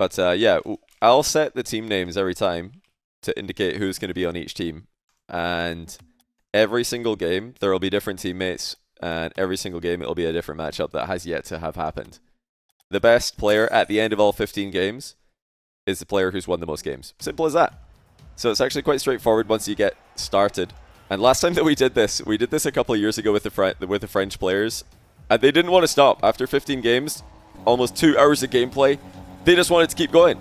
But yeah, I'll set the team names every time to indicate who's going to be on each team. And every single game, there will be different teammates. And every single game, it'll be a different matchup that has yet to have happened. The best player at the end of all 15 games is the player who's won the most games. Simple as that. So it's actually quite straightforward once you get started. And last time that we did this a couple of years ago with the French players. And they didn't want to stop. After 15 games, almost 2 hours of gameplay, they just wanted to keep going.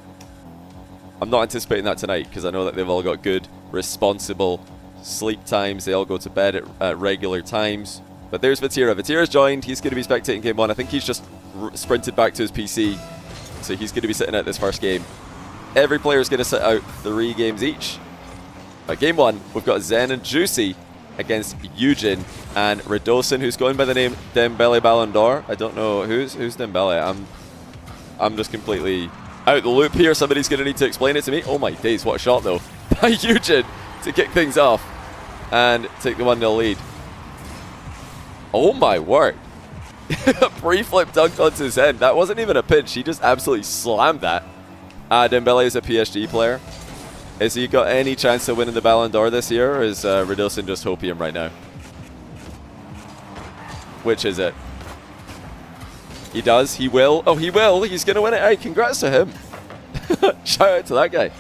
I'm not anticipating that tonight because I know that they've all got good, responsible sleep times. They all go to bed at regular times. But there's Vatira. Vatira's joined. He's going to be spectating game 1. I think he's just sprinted back to his PC. So he's going to be sitting at this first game. Every player is going to sit out 3 games each. But game 1, we've got Zen and Juicy against Eugen and Radosin, who's going by the name Dembele Ballon d'Or. I don't know who's Dembele. I'm just completely out the loop here. Somebody's going to need to explain it to me. Oh my days, what a shot though by Eugen to kick things off and take the 1-0 lead. Oh my word. A pre-flip dunk onto Zen. That wasn't even a pinch. He just absolutely slammed that. Dembele is a PSG player. Has he got any chance of winning the Ballon d'Or this year, or is Radosin just hopium right now? Which is it? He does. He will. Oh, he will. He's going to win it. Hey, congrats to him. Shout out to that guy.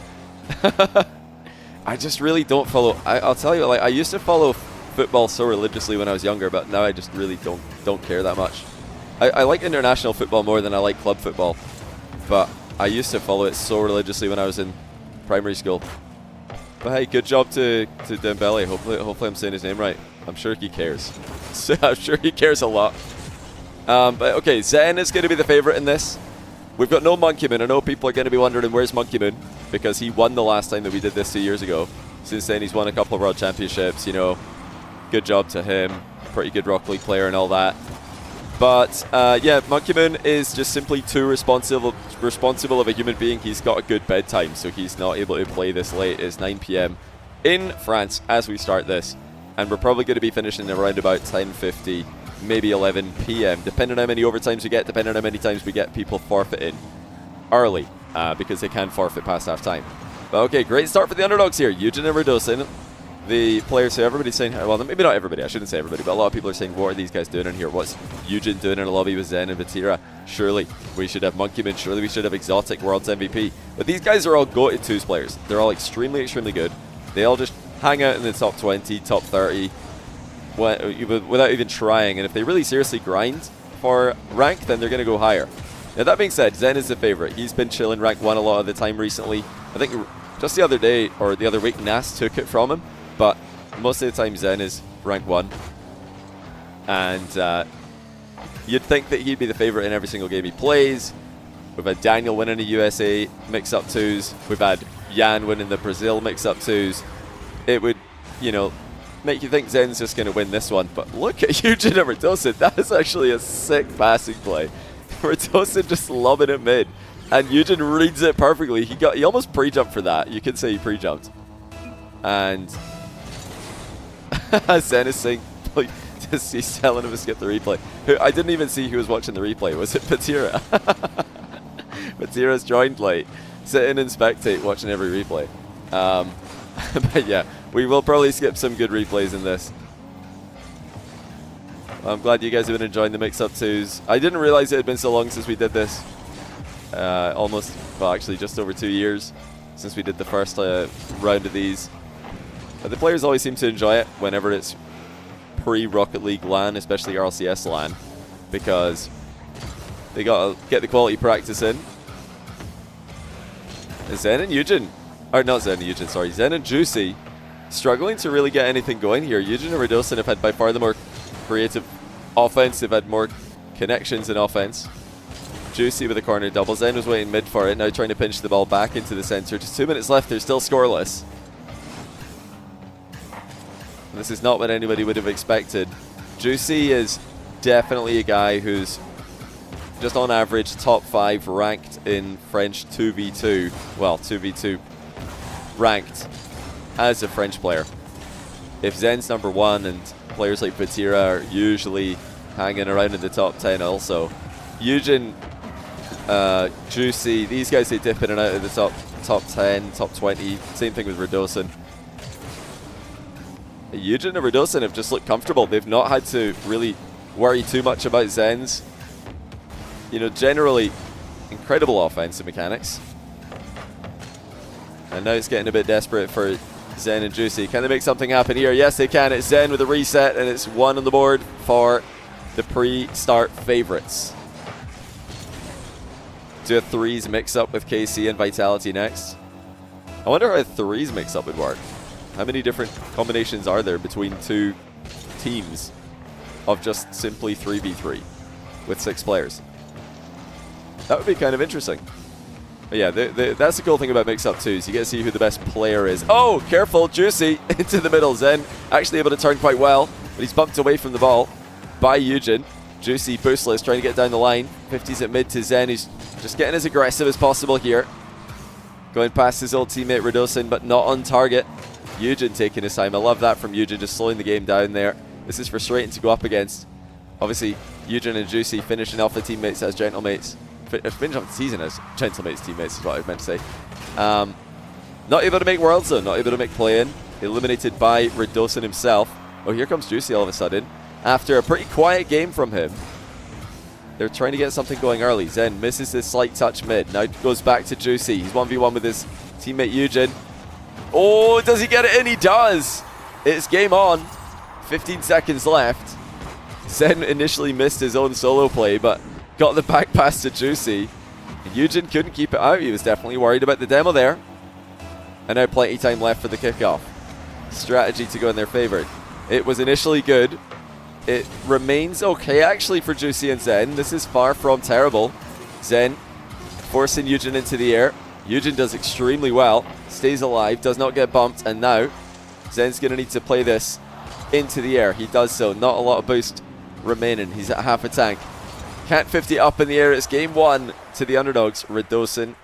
I just really don't follow. I'll tell you, like, I used to follow football so religiously when I was younger, but now I just really don't care that much. I like international football more than I like club football, but I used to follow it so religiously when I was in primary school. But hey, good job to Dembele. Hopefully I'm saying his name right. I'm sure he cares. I'm sure he cares a lot. But okay, Zen is going to be the favorite in this. We've got no Monkey Moon. I know people are going to be wondering where's Monkey Moon, because he won the last time that we did this 2 years ago. Since then, he's won a couple of World Championships. You know, good job to him. Pretty good Rocket League player and all that. But yeah, Monkey Moon is just simply too responsible of a human being. He's got a good bedtime, so he's not able to play this late. It's 9 p.m. in France as we start this, and we're probably going to be finishing around about 10:50, maybe 11 p.m. depending on how many overtimes we get, depending on how many times we get people forfeiting early, because they can forfeit past half time. But okay, great start for the underdogs here. Eugen and Radosin, the players who everybody's saying, well, maybe not everybody, I shouldn't say everybody, but a lot of people are saying, what are these guys doing in here? What's Eugen doing in a lobby with Zen and Vatira? Surely we should have Monkey Man, surely we should have Exotic, World's MVP. But these guys are all go-to twos players. They're all extremely, extremely good. They all just hang out in the top 20, top 30, without even trying. And if they really seriously grind for rank, then they're going to go higher. Now that being said, Zen is the favorite. He's been chilling rank 1 a lot of the time recently. I think just the other day, or the other week, Nas took it from him. But most of the time, Zen is rank 1. And you'd think that he'd be the favorite in every single game he plays. We've had Daniel winning the USA mix-up 2s. We've had Jan winning the Brazil mix-up 2s. It would, you know, make you think Zen's just going to win this one. But look at Eugen and Radosin. That is actually a sick passing play. Radosin just lobbing it mid. And Eugen reads it perfectly. He almost pre-jumped for that. You could say he pre-jumped. And Zen is saying, he's telling him to skip the replay. I didn't even see who was watching the replay. Was it Patira? Patira's joined late, sitting and spectate, watching every replay. But yeah, we will probably skip some good replays in this. I'm glad you guys have been enjoying the mix-up 2s. I didn't realize it had been so long since we did this. Almost, well, actually just over 2 years since we did the first round of these. But the players always seem to enjoy it whenever it's pre-Rocket League LAN, especially RLCS LAN, because they got to get the quality practice in. Zen and Eugen, or not Zen and Eugen, sorry, Zen and Juicy struggling to really get anything going here. Eugen and Radosin have had by far the more creative offense. They've had more connections in offense. Juicy with a corner double. Zen was waiting mid for it, now trying to pinch the ball back into the center. Just 2 minutes left, they're still scoreless. This is not what anybody would have expected. Juicy is definitely a guy who's just on average top 5 ranked in French 2v2. Well, 2v2 ranked as a French player. If Zen's number 1 and players like Patira are usually hanging around in the top 10 also. Eugen Juicy. These guys, they dip in and out of the top 10, top 20. Same thing with Radosin. Eugen and Radosin have just looked comfortable. They've not had to really worry too much about Zen's. You know, generally incredible offensive mechanics. And now it's getting a bit desperate for Zen and Juicy. Can they make something happen here? Yes, they can. It's Zen with a reset, and it's 1 on the board for the pre-start favorites. Do a threes mix-up with KC and Vitality next. I wonder how a threes mix-up would work. How many different combinations are there between two teams of just simply 3v3 with 6 players? That would be kind of interesting. But yeah, that's the cool thing about mix-up too, is you get to see who the best player is. Oh, careful, Juicy into the middle. Zen actually able to turn quite well, but he's bumped away from the ball by Eugen. Juicy boostless, trying to get down the line. 50s at mid to Zen, who's just getting as aggressive as possible here. Going past his old teammate Radosin, but not on target. Eugen taking his time. I love that from Eugen, just slowing the game down there. This is frustrating to go up against. Obviously, Eugen and Juicy finishing off the teammates as gentlemates. Finish off the season as gentlemates teammates is what I meant to say. Not able to make Worlds though, not able to make play-in. Eliminated by Radosin himself. Oh, here comes Juicy all of a sudden. After a pretty quiet game from him. They're trying to get something going early. Zen misses this slight touch mid. Now goes back to Juicy. He's 1v1 with his teammate Eugen. Oh, does he get it in? He does! It's game on. 15 seconds left. Zen initially missed his own solo play, but got the back pass to Juicy. Eugen couldn't keep it out. He was definitely worried about the demo there. And now plenty time left for the kickoff. Strategy to go in their favor. It was initially good. It remains okay actually for Juicy and Zen. This is far from terrible. Zen forcing Eugen into the air. Eugen does extremely well. Stays alive, does not get bumped. And now Zen's going to need to play this into the air. He does so. Not a lot of boost remaining. He's at half a tank. Cat 50 up in the air. It's game 1 to the underdogs, Radosin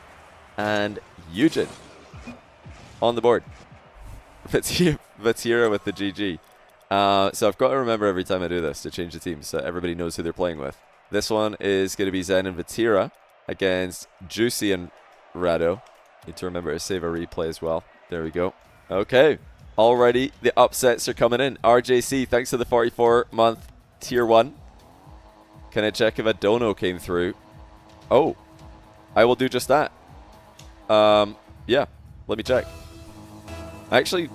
and Eugen on the board. Vatira with the GG. So I've got to remember every time I do this to change the team so everybody knows who they're playing with. This one is going to be Zen and Vatira against Juicy and Rado. Need to remember to save a replay as well. There we go. Okay. Already the upsets are coming in. RJC, thanks to the 44-month tier 1. Can I check if a dono came through? Oh, I will do just that. Yeah, let me check. I actually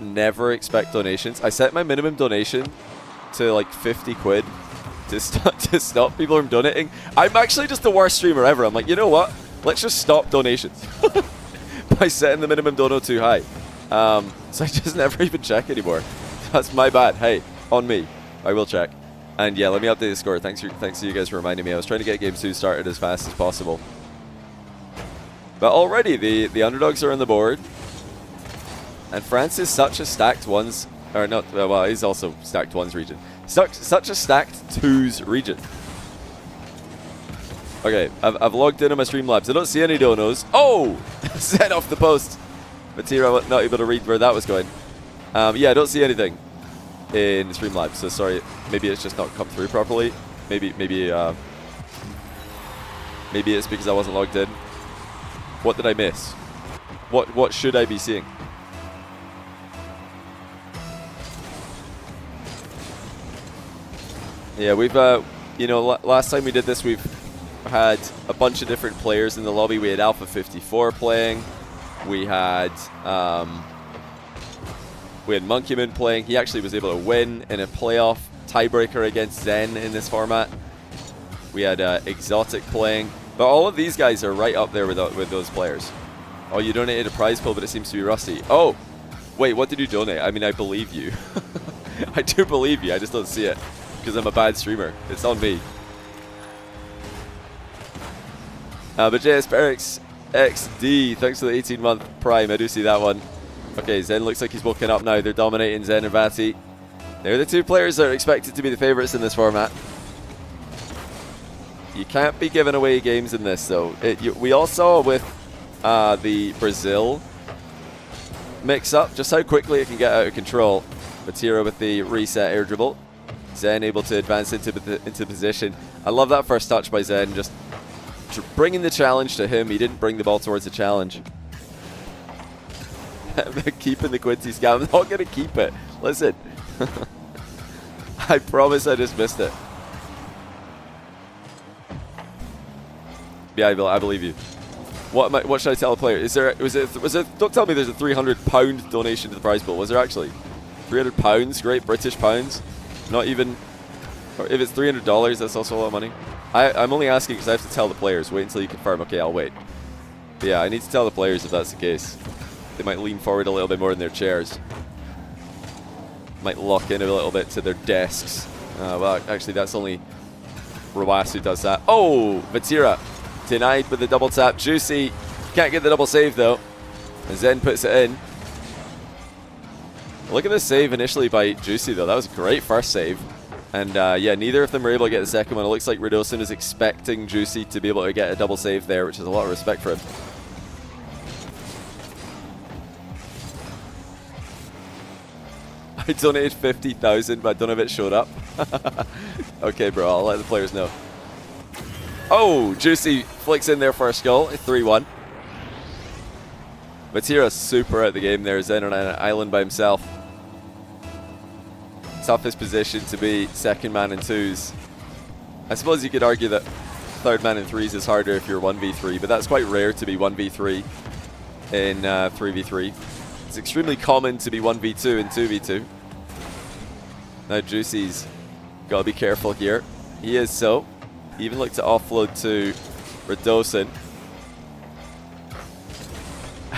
never expect donations. I set my minimum donation to like 50 quid to stop people from donating. I'm actually just the worst streamer ever. I'm like, you know what? Let's just stop donations by setting the minimum dono too high. So I just never even check anymore. That's my bad. Hey, on me. I will check. And yeah, let me update the score. Thanks to you guys for reminding me. I was trying to get game 2 started as fast as possible. But already the underdogs are on the board. And France is such a stacked ones, or not, well, he's also stacked ones region. Such a stacked twos region. Okay, I've logged in on my Streamlabs. I don't see any donos. Oh! Set off the post. Matira not able to read where that was going. Yeah, I don't see anything in Streamlabs, so sorry. Maybe it's just not come through properly. Maybe it's because I wasn't logged in. What did I miss? What should I be seeing? Yeah, we've you know, last time we did this, we've had a bunch of different players in the lobby. We had Alpha 54 playing. We had Monkeyman playing. He actually was able to win in a playoff tiebreaker against Zen in this format. We had Exotic playing. But all of these guys are right up there with those players. Oh, you donated a prize pool, but it seems to be rusty. Oh, wait, what did you donate? I mean, I believe you. I do believe you. I just don't see it because I'm a bad streamer. It's on me. But JS Barracks XD, thanks for the 18-month Prime. I do see that one. Okay, Zen looks like he's woken up now. They're dominating Zen and Vati. They're the two players that are expected to be the favorites in this format. You can't be giving away games in this, though. We all saw with the Brazil mix-up just how quickly it can get out of control. Vatira with the reset air dribble. Zen able to advance into position. I love that first touch by Zen. Just bringing the challenge to him. He didn't bring the ball towards the challenge. Keeping the Quincy scam. I'm not going to keep it. Listen. I promise I just missed it. Yeah, I believe you. What should I tell the player? Don't tell me there's a £300 donation to the prize pool. Was there actually? £300, great British pounds. Not even, or if it's $300, that's also a lot of money. I'm only asking because I have to tell the players. Wait until you confirm. Okay, I'll wait. But yeah, I need to tell the players if that's the case. They might lean forward a little bit more in their chairs. Might lock in a little bit to their desks. Well, actually, that's only Rawas who does that. Oh, Vatira denied with the double tap. Juicy can't get the double save though. And Zen puts it in. Look at this save initially by Juicy though. That was a great first save. And yeah, neither of them were able to get the second one. It looks like Radosin is expecting Juicy to be able to get a double save there, which is a lot of respect for him. I donated 50,000, but I don't know if it showed up. Okay, bro, I'll let the players know. Oh, Juicy flicks in there for a skull. 3-1. Vatira's super at the game there. Zen on an island by himself. Toughest position to be second man in twos. I suppose you could argue that third man in threes is harder if you're 1v3, but that's quite rare to be 1v3 in 3v3. It's extremely common to be 1v2 and 2v2. Now Juicy's got to be careful here. He is so. He even looked to offload to Radosin.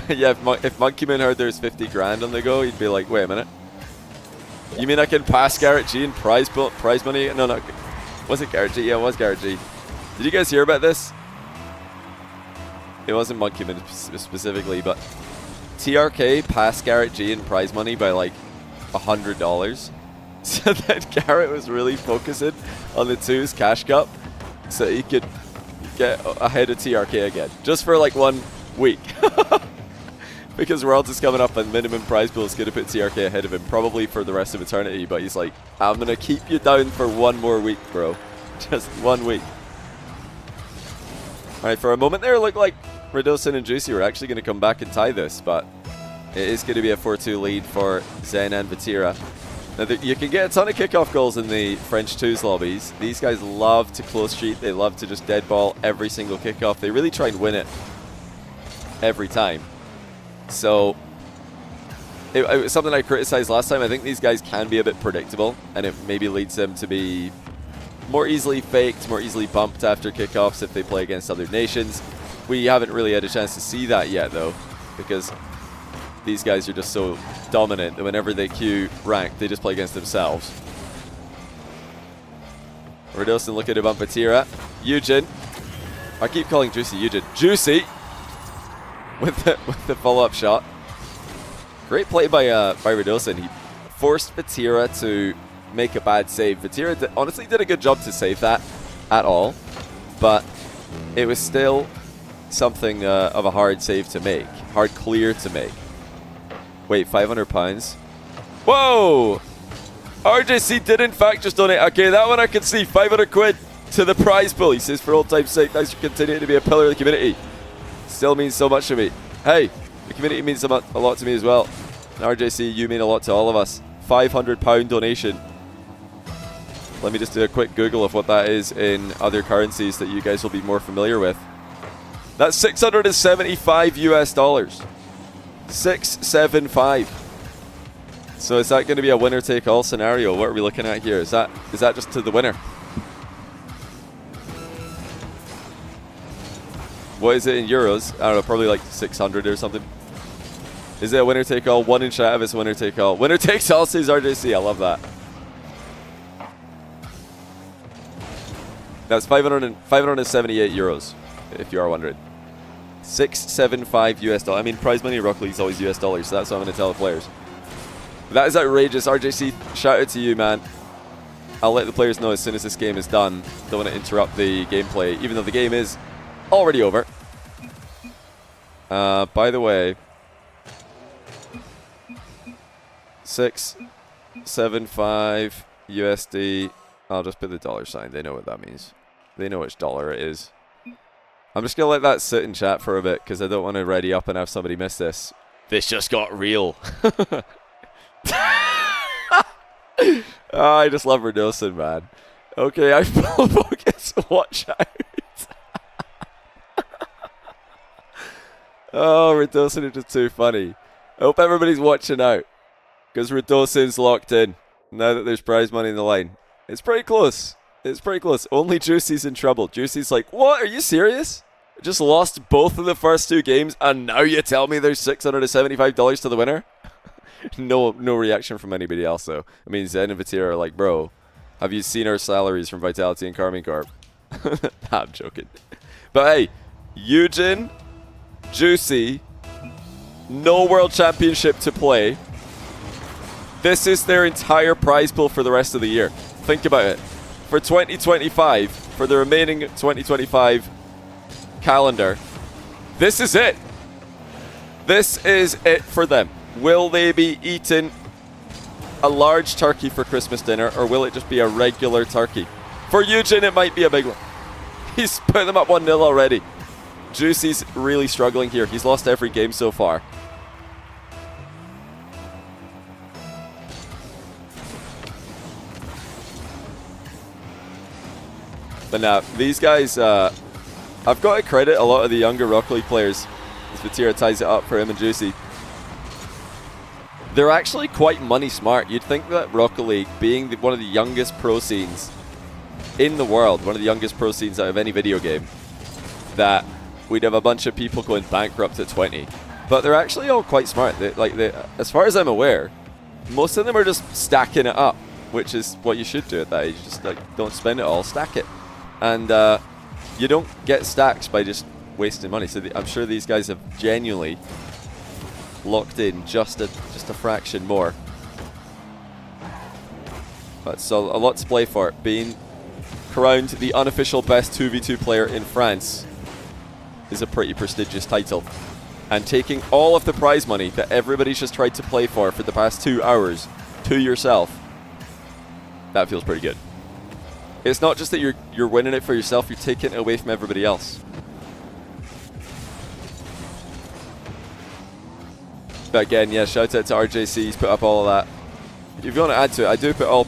Yeah, if Monkeyman heard there's 50 grand on the go, he'd be like, wait a minute. You mean I can pass Garrett G and prize money? No, no. Was it Garrett G? Yeah, it was Garrett G. Did you guys hear about this? It wasn't Monkeyman specifically, but TRK passed Garrett G in prize money by like $100. So that Garrett was really focusing on the twos cash cup so he could get ahead of TRK again. Just for like 1 week. Because Worlds is coming up and minimum prize pool is going to put TRK ahead of him probably for the rest of eternity. But he's like, I'm going to keep you down for 1 more week, bro. Just 1 week. Alright, for a moment there it looked like Radosin and Juicy were actually going to come back and tie this. But it is going to be a 4-2 lead for Zen and Vatira. Now, you can get a ton of kickoff goals in the French 2s lobbies. These guys love to close sheet. They love to just dead ball every single kickoff. They really try and win it every time. So, it was something I criticized last time. I think these guys can be a bit predictable, and it maybe leads them to be more easily faked, more easily bumped after kickoffs if they play against other nations. We haven't really had a chance to see that yet, though, because these guys are just so dominant that whenever they queue rank, they just play against themselves. Radosin looking to bump Vatira. Eugen. I keep calling Juicy Eugen. Juicy with the follow-up shot. Great play by Radosin. He forced Vatira to make a bad save. Vatira honestly did a good job to save that at all, but it was still something of a hard save to make. Hard clear to make. Wait, £500? Whoa! RJC did in fact just donate. Okay, that one I can see. 500 quid to the prize pool. He says, for old time's sake, thanks for continuing to be a pillar of the community. Still means so much to me. Hey, the community means a lot to me as well. And RJC, you mean a lot to all of us. £500 donation. Let me just do a quick Google of what that is in other currencies that you guys will be more familiar with. That's 675 US dollars. 675. So is that going to be a winner-take-all scenario? What are we looking at here? Is that just to the winner? What is it in euros? I don't know, probably like 600 or something. Is it a winner-take-all? One in chat if it's winner-take-all. Winner-takes-all says RJC. I love that. That's 578 euros, if you are wondering. 675 US dollars. I mean, prize money in Rocket League is always US dollars, so that's what I'm going to tell the players. That is outrageous. RJC, shout out to you, man. I'll let the players know as soon as this game is done. Don't want to interrupt the gameplay, even though the game is already over. By the way, 675 USD. I'll just put the dollar sign. They know what that means. They know which dollar it is. I'm just going to let that sit in chat for a bit because I don't want to ready up and have somebody miss this. This just got real. Oh, I just love Redosin, man. Okay, I full focus. Watch out. Oh, Redosin is just too funny. I hope everybody's watching out because Redosin's locked in now that there's prize money in the line. It's pretty close. It's pretty close. Only Juicy's in trouble. Juicy's like, what? Are you serious? I just lost both of the first 2 games and now you tell me there's $675 to the winner? No reaction from anybody else, though. I mean, Zen and Vatira are like, bro, have you seen our salaries from Vitality and Carmine Corp? I'm joking. But hey, Eugen, Juicy, no World Championship to play. This is their entire prize pool for the rest of the year. Think about it. For 2025, for the remaining 2025 calendar, this is it. This is it for them. Will they be eating a large turkey for Christmas dinner, or will it just be a regular turkey? For Eugen, it might be a big one. He's put them up 1-0 already. Juicy's really struggling here. He's lost every game so far. But now, these guys, I've got to credit a lot of the younger Rocket League players as Vatira ties it up for him and Juicy. They're actually quite money smart. You'd think that Rocket League, being one of the youngest pro scenes in the world, one of the youngest pro scenes out of any video game, that we'd have a bunch of people going bankrupt at 20. But they're actually all quite smart. As far as I'm aware, most of them are just stacking it up, which is what you should do at that age. Just don't spend it all, stack it. And you don't get stacks by just wasting money. So I'm sure these guys have genuinely locked in just a fraction more. But so a lot to play for. Being crowned the unofficial best 2v2 player in France is a pretty prestigious title. And taking all of the prize money that everybody's just tried to play for the past 2 hours to yourself, that feels pretty good. It's not just that you're winning it for yourself, you're taking it away from everybody else. But again, yeah, shout out to RJC, he's put up all of that. If you want to add to it, I do put all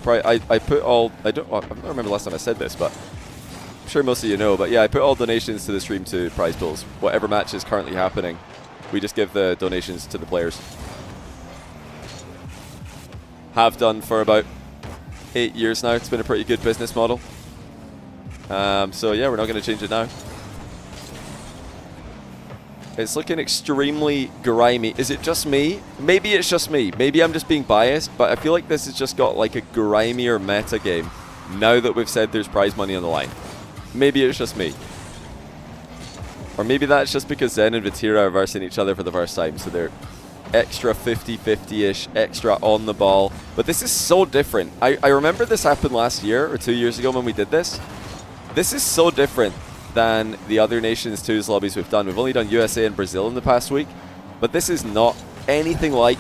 I don't remember the last time I said this, but I'm sure most of you know, but yeah, I put all donations to the stream to prize pools. Whatever match is currently happening, we just give the donations to the players. Have done for about 8 years now. It's been a pretty good business model. So yeah, we're not going to change it now. It's looking extremely grimy. Is it just me? Maybe it's just me. Maybe I'm just being biased, but I feel like this has just got like a grimier meta game now that we've said there's prize money on the line. Maybe it's just me. Or maybe that's just because Zen and Vatira are versing each other for the first time, so they're extra 50-50-ish, extra on the ball. But this is so different. I remember this happened last year or 2 years ago when we did this. This is so different than the other Nations 2's lobbies we've done. We've only done USA and Brazil in the past week, but this is not anything like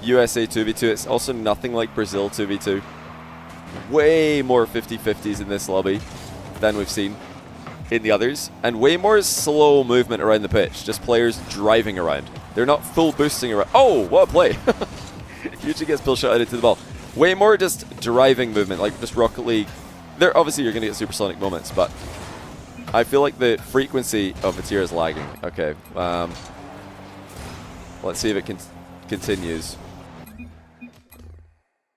USA 2v2. It's also nothing like Brazil 2v2. Way more 50-50s in this lobby than we've seen in the others, and way more slow movement around the pitch, just players driving around. They're not full boosting around. Oh, what a play. Usually gets Bill shot into the ball. Way more just driving movement, like just Rocket League. There, obviously you're going to get supersonic moments, but I feel like the frequency of Vatira is lagging. Okay, let's see if it continues.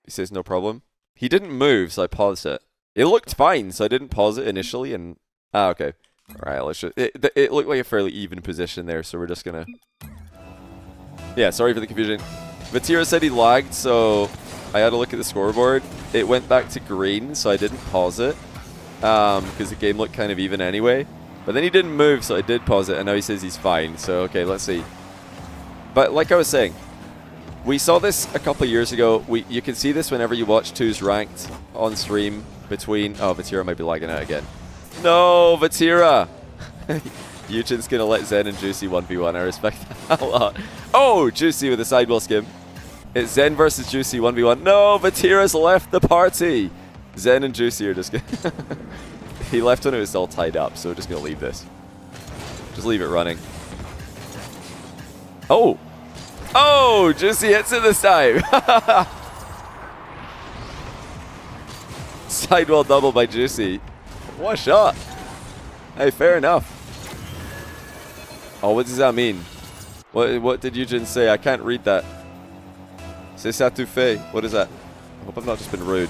He says no problem. He didn't move, so I paused it. It looked fine, so I didn't pause it initially, and okay. All right, let's just. It looked like a fairly even position there, so we're just gonna. Yeah, sorry for the confusion. Vatira said he lagged, so I had to look at the scoreboard. It went back to green, so I didn't pause it because the game looked kind of even anyway. But then he didn't move, so I did pause it, and now he says he's fine. So okay, let's see. But like I was saying, we saw this a couple of years ago. You can see this whenever you watch 2's ranked on stream between. Oh, Vatira might be lagging out again. No, Vatira! Eugen's going to let Zen and Juicy 1v1. I respect that a lot. Oh, Juicy with a sidewheel skim. It's Zen versus Juicy 1v1. No, Vatira's left the party. Zen and Juicy are just going to... He left when it was all tied up, so we're just going to leave this. Just leave it running. Oh! Oh! Juicy hits it this time! Sidewall double by Juicy. What a shot! Hey, fair enough. Oh, what does that mean? What did Eugen say? I can't read that. C'est ça tout fait. What is that? I hope I've not just been rude.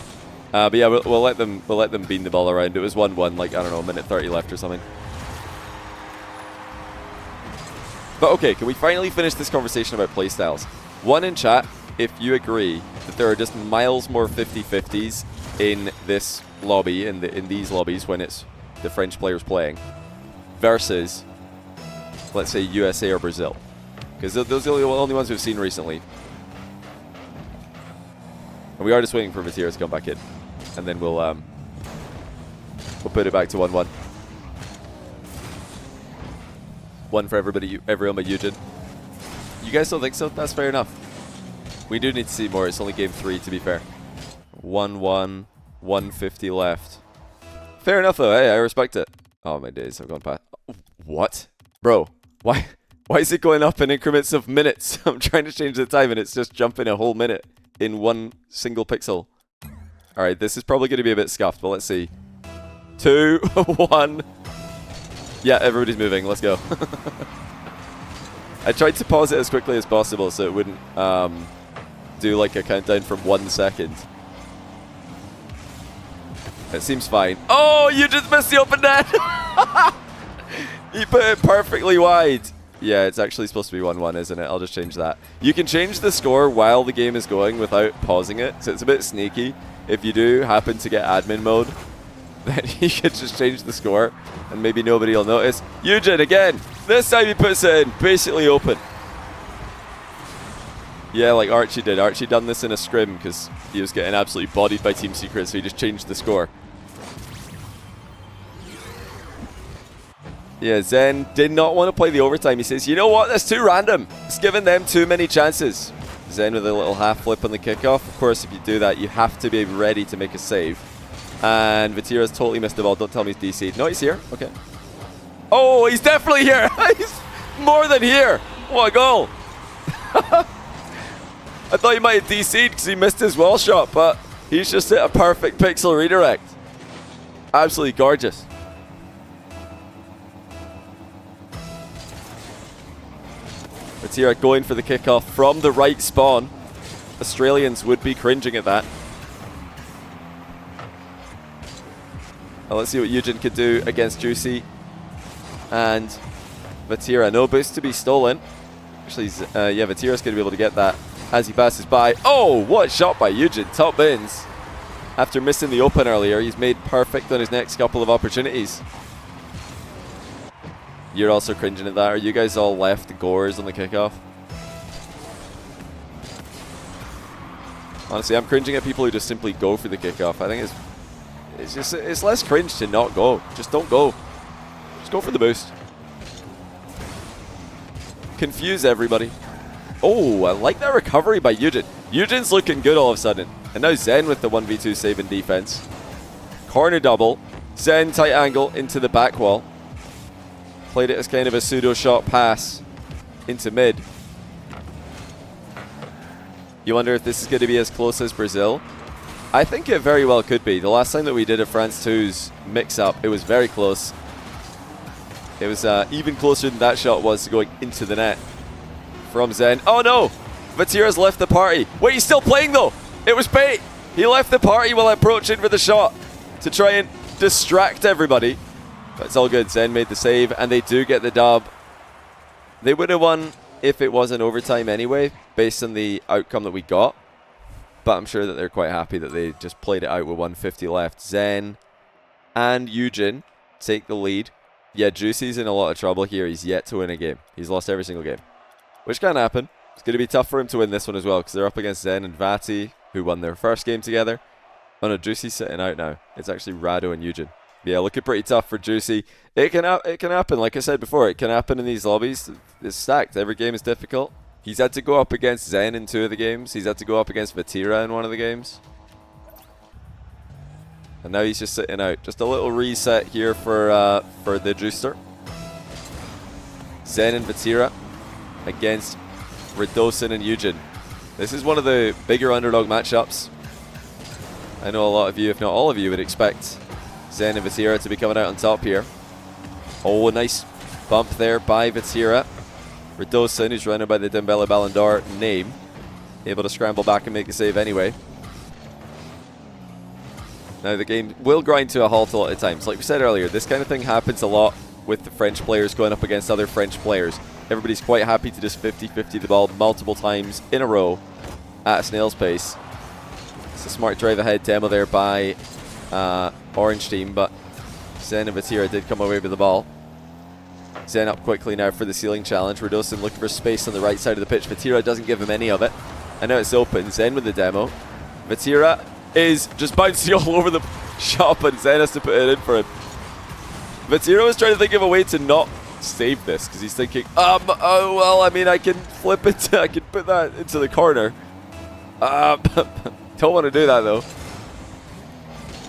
But yeah, we'll let them bean the ball around. It was 1-1, like, I don't know, a minute 30 left or something. But okay, can we finally finish this conversation about playstyles? One in chat, if you agree that there are just miles more 50-50s in this lobby, in these lobbies when it's the French players playing, versus, let's say, USA or Brazil. Because those are the only ones we've seen recently. And we are just waiting for Vatira to come back in. And then we'll put it back to 1-1. One for everyone but Eugen. You guys don't think so? That's fair enough. We do need to see more. It's only game 3, to be fair. 1-1, 150 left. Fair enough, though. Hey, I respect it. Oh, my days. I've gone past. What? Bro, why is it going up in increments of minutes? I'm trying to change the time, and it's just jumping a whole minute in one single pixel. All right, this is probably going to be a bit scuffed, but let's see. 2, 1... Yeah, everybody's moving. Let's go. I tried to pause it as quickly as possible so it wouldn't do like a countdown from 1 second. It seems fine. Oh, you just missed the open net! You put it perfectly wide. Yeah, it's actually supposed to be 1-1, isn't it? I'll just change that. You can change the score while the game is going without pausing it, so it's a bit sneaky. If you do happen to get admin mode, then you could just change the score and maybe nobody will notice. Eugen again. This time he puts it in, basically open. Yeah, like Archie did. Archie done this in a scrim because he was getting absolutely bodied by Team Secret, so he just changed the score. Yeah, Zen did not want to play the overtime. He says, you know what, that's too random. It's giving them too many chances. Zen with a little half flip on the kickoff. Of course, if you do that, you have to be ready to make a save. And Vatira's totally missed the ball. Don't tell me he's DC'd. No, he's here. Okay. Oh, he's definitely here. He's more than here. What a goal. I thought he might have DC'd because he missed his wall shot, but he's just hit a perfect pixel redirect. Absolutely gorgeous. Vatira going for the kickoff from the right spawn. Australians would be cringing at that. Well, let's see what Eugen could do against Juicy and Vatira. No boost to be stolen. Actually, yeah, Vatira's going to be able to get that as he passes by. Oh, what a shot by Eugen. Top bins. After missing the open earlier, he's made perfect on his next couple of opportunities. You're also cringing at that. Are you guys all left gores on the kickoff? Honestly, I'm cringing at people who just simply go for the kickoff. I think it's less cringe to not go. Just don't go. Just go for the boost. Confuse everybody. Oh, I like that recovery by Eugen. Eugen's looking good all of a sudden. And now Zen with the 1v2 save in defense. Corner double. Zen tight angle into the back wall. Played it as kind of a pseudo shot pass into mid. You wonder if this is going to be as close as Brazil. I think it very well could be. The last time that we did a France 2's mix-up, it was very close. It was even closer than that shot was to going into the net from Zen. Oh no! Vatira's left the party. Wait, he's still playing though! It was bait! He left the party while approaching for the shot to try and distract everybody. But it's all good. Zen made the save and they do get the dub. They would have won if it wasn't overtime anyway, based on the outcome that we got. But I'm sure that they're quite happy that they just played it out with 150 left. Zen and Eugen take the lead. Yeah, Juicy's in a lot of trouble here. He's yet to win a game. He's lost every single game, which can happen. It's going to be tough for him to win this one as well because they're up against Zen and Vati, who won their first game together. Oh no, Juicy's sitting out now. It's actually Rado and Eugen. Yeah, looking pretty tough for Juicy. It can happen. Like I said before, it can happen in these lobbies. It's stacked. Every game is difficult. He's had to go up against Zen in 2 of the games. He's had to go up against Vatira in 1 of the games. And now he's just sitting out. Just a little reset here for the Juicer. Zen and Vatira against Radosin and Eugen. This is one of the bigger underdog matchups. I know a lot of you, if not all of you, would expect Zen and Vatira to be coming out on top here. Oh, a nice bump there by Vatira. Radosin, who's running by the Dembele Ballon d'Or name, able to scramble back and make the save anyway. Now the game will grind to a halt a lot of times. Like we said earlier, this kind of thing happens a lot with the French players going up against other French players. Everybody's quite happy to just 50-50 the ball multiple times in a row at a snail's pace. It's a smart drive ahead demo there by Orange team, but Zen and Vatira did come away with the ball. Zen up quickly now for the ceiling challenge. Radosin looking for space on the right side of the pitch. Vatira doesn't give him any of it. And now it's open. Zen with the demo. Vatira is just bouncing all over the shop, and Zen has to put it in for him. Vatira was trying to think of a way to not save this, because he's thinking, oh, well, I mean, I can flip it. I can put that into the corner. Don't want to do that, though.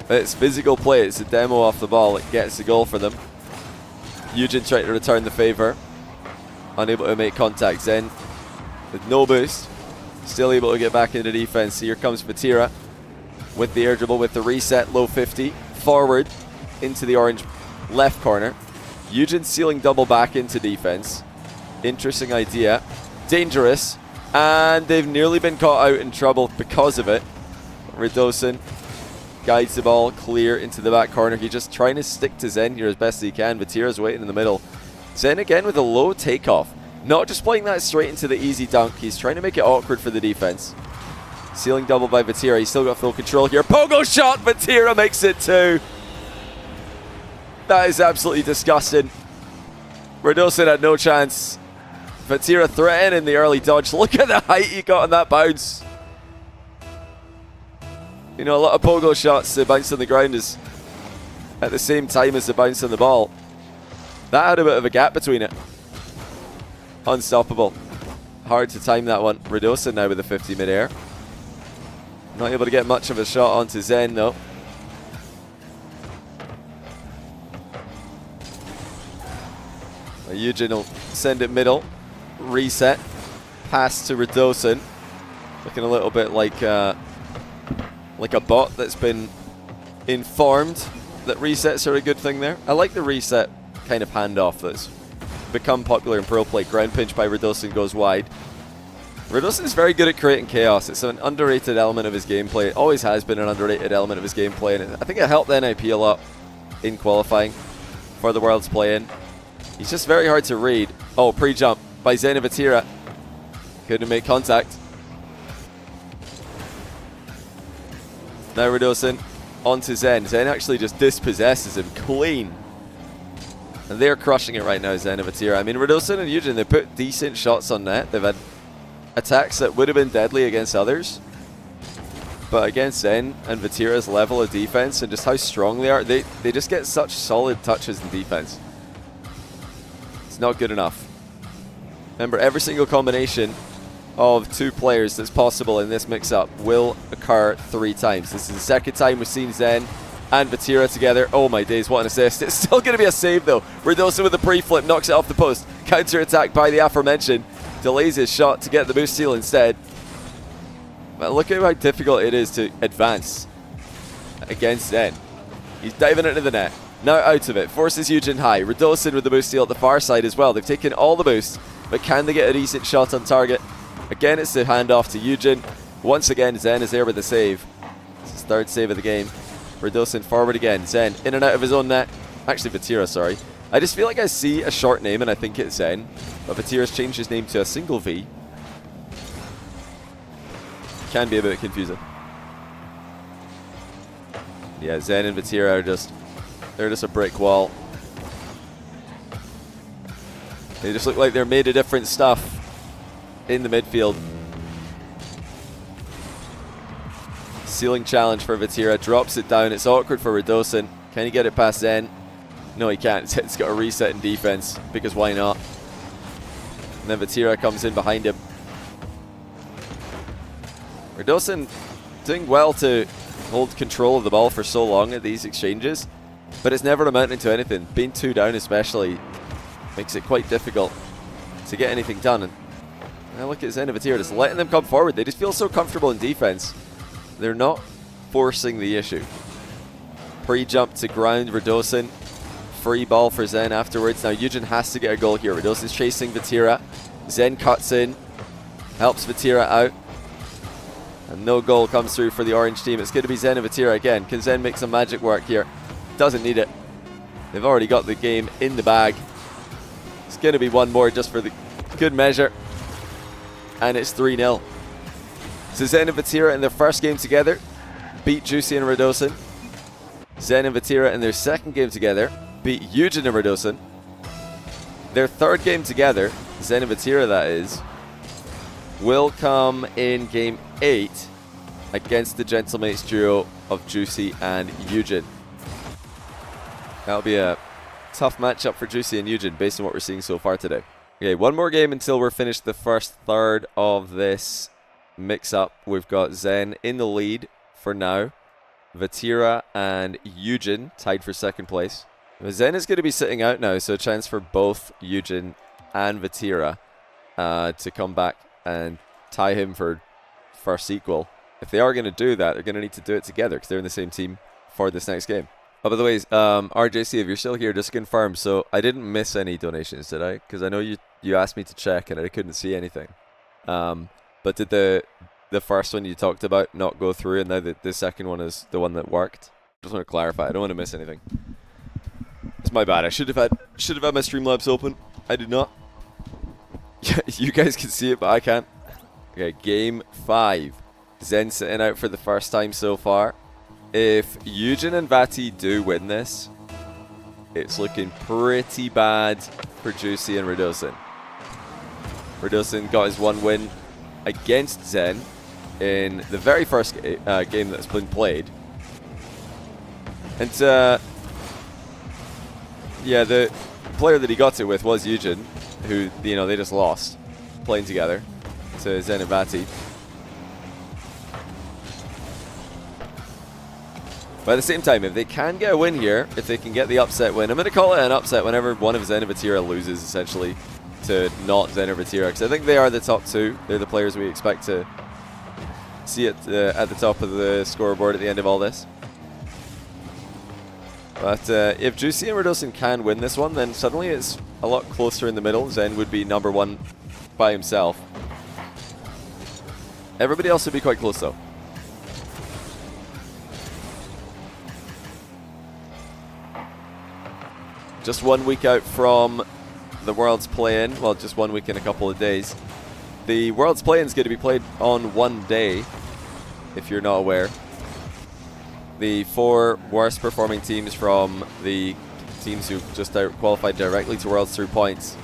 It's physical play. It's a demo off the ball. It gets the goal for them. Eugen trying to return the favour. Unable to make contact. Zen with no boost. Still able to get back into defence. Here comes Vatira with the air dribble, with the reset. Low 50. Forward into the orange left corner. Eugen sealing double back into defence. Interesting idea. Dangerous. And they've nearly been caught out in trouble because of it. Radosin guides the ball clear into the back corner. He's just trying to stick to Zen here as best he can. Vatira's waiting in the middle. Zen again with a low takeoff. Not just playing that straight into the easy dunk. He's trying to make it awkward for the defense. Sealing double by Vatira. He's still got full control here. Pogo shot. Vatira makes it 2. That is absolutely disgusting. Radosin had no chance. Vatira threatening the early dodge. Look at the height he got on that bounce. You know, a lot of pogo shots, the bounce on the ground is at the same time as the bounce on the ball. That had a bit of a gap between it. Unstoppable. Hard to time that one. Radosin now with the 50 mid-air. Not able to get much of a shot onto Zen, though. Eugen will send it middle. Reset. Pass to Radosin. Looking a little bit like a bot that's been informed that resets are a good thing there. I like the reset kind of handoff that's become popular in pro play. Ground pinch by Radosin goes wide. Radosin is very good at creating chaos. It's an underrated element of his gameplay. It always has been an underrated element of his gameplay, and I think it helped the NIP a lot in qualifying for the Worlds play-in. He's just very hard to read. Oh, pre-jump by Zen and Vatira. Couldn't make contact. Now Radosin onto Zen. Zen actually just dispossesses him clean. And they're crushing it right now, Zen and Vatira. I mean, Radosin and Eugen, they put decent shots on net. They've had attacks that would have been deadly against others. But against Zen and Vatira's level of defense and just how strong they are, they just get such solid touches in defense. It's not good enough. Remember, every single combination of 2 players that's possible in this mix-up will occur 3 times. This is the second time we've seen Zen and Vatira together. Oh my days, what an assist. It's still going to be a save though. Radosin with a pre-flip, knocks it off the post. Counter-attack by the aforementioned. Delays his shot to get the boost steal instead. But look at how difficult it is to advance against Zen. He's diving into the net. Now out of it. Forces Eugen high. Radosin with the boost steal at the far side as well. They've taken all the boost, but can they get a decent shot on target? Again, it's the handoff to Eugen. Once again, Zen is there with the save. It's his 3rd save of the game. Radosin forward again. Zen in and out of his own net. Actually, Vatira, sorry. I just feel like I see a short name and I think it's Zen. But Vatira's changed his name to a single V. Can be a bit confusing. Yeah, Zen and Vatira are they're just a brick wall. They just look like they're made of different stuff in the midfield. Ceiling challenge for Vatira. Drops it down. It's awkward for Radosin. Can he get it past Zen? No, he can't. It's got a reset in defense, because why not? And then Vatira comes in behind him. Radosin doing well to hold control of the ball for so long at these exchanges, but it's never amounting to anything. Being 2 down especially makes it quite difficult to get anything done. And now look at Zen and Vatira just letting them come forward. They just feel so comfortable in defense. They're not forcing the issue. Pre-jump to ground, Radosin. Free ball for Zen afterwards. Now Eugen has to get a goal here. Radosin's chasing Vatira. Zen cuts in, helps Vatira out. And no goal comes through for the orange team. It's going to be Zen and Vatira again. Can Zen make some magic work here? Doesn't need it. They've already got the game in the bag. It's going to be one more just for the good measure. And it's 3-0. So Zen and Vatira in their first game together beat Juicy and Radosin. Zen and Vatira in their second game together beat Eugen and Radosin. Their third game together, Zen and Vatira that is, will come in game 8 against the Gentlemates duo of Juicy and Eugen. That'll be a tough matchup for Juicy and Eugen based on what we're seeing so far today. Okay, one more game until we're finished the first third of this mix-up. We've got Zen in the lead for now. Vatira and Eugen tied for second place. Zen is going to be sitting out now, so a chance for both Eugen and Vatira to come back and tie him for first equal. If they are going to do that, they're going to need to do it together because they're in the same team for this next game. Oh, by the way, RJC, if you're still here, just confirm. So I didn't miss any donations, did I? Because I know you asked me to check and I couldn't see anything. But did the first one you talked about not go through, and now the second one is the one that worked? Just want to clarify. I don't want to miss anything. It's my bad. I should have had my Streamlabs open. I did not. You guys can see it, but I can't. Okay, game 5. Zen sitting out for the first time so far. If Eugen and Vati do win this, it's looking pretty bad for Juicy and Radosin. Radosin got his one win against Zen in the very first game that's been played. And yeah, the player that he got it with was Eugen, who, you know, they just lost playing together to Zen and Vati. But at the same time, if they can get a win here, if they can get the upset win, I'm going to call it an upset whenever one of Zen and Vatira loses, essentially, to not Zen or Vatira, because I think they are the top two. They're the players we expect to see at the top of the scoreboard at the end of all this. But if Juicy and Radosin can win this one, then suddenly it's a lot closer in the middle. Zen would be number 1 by himself. Everybody else would be quite close, though. Just 1 week out from the Worlds play-in. Well, just 1 week in a couple of days. The Worlds play-in is going to be played on one day, if you're not aware. The 4 worst performing teams from the teams who just qualified directly to Worlds through points,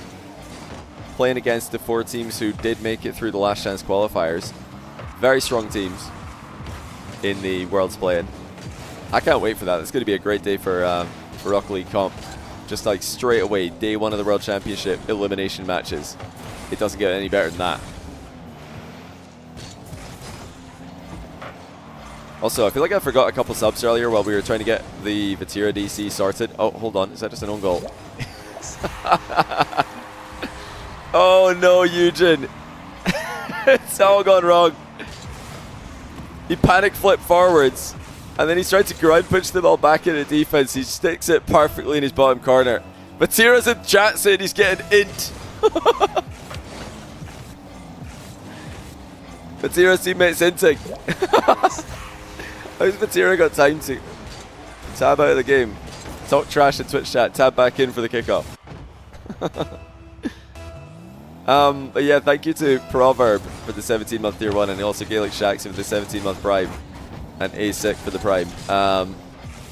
playing against the 4 teams who did make it through the last chance qualifiers. Very strong teams in the Worlds play-in. I can't wait for that. It's going to be a great day for Rocket League comp. Just like straight away, day 1 of the World Championship, elimination matches. It doesn't get any better than that. Also, I feel like I forgot a couple subs earlier while we were trying to get the Vatira DC sorted. Oh, hold on. Is that just an own goal? Oh no, Eugen. It's all gone wrong. He panic flipped forwards. And then he's trying to ground punch the ball back into defense. He sticks it perfectly in his bottom corner. Vatira's in chat saying he's getting int. Vatira's teammate's inting. How's Vatira got time to tab out of the game? Talk trash in Twitch chat. Tab back in for the kickoff. But yeah, thank you to Proverb for the 17-month tier 1, and also Gaelic Shaxon for the 17-month prime. And ASIC for the prime.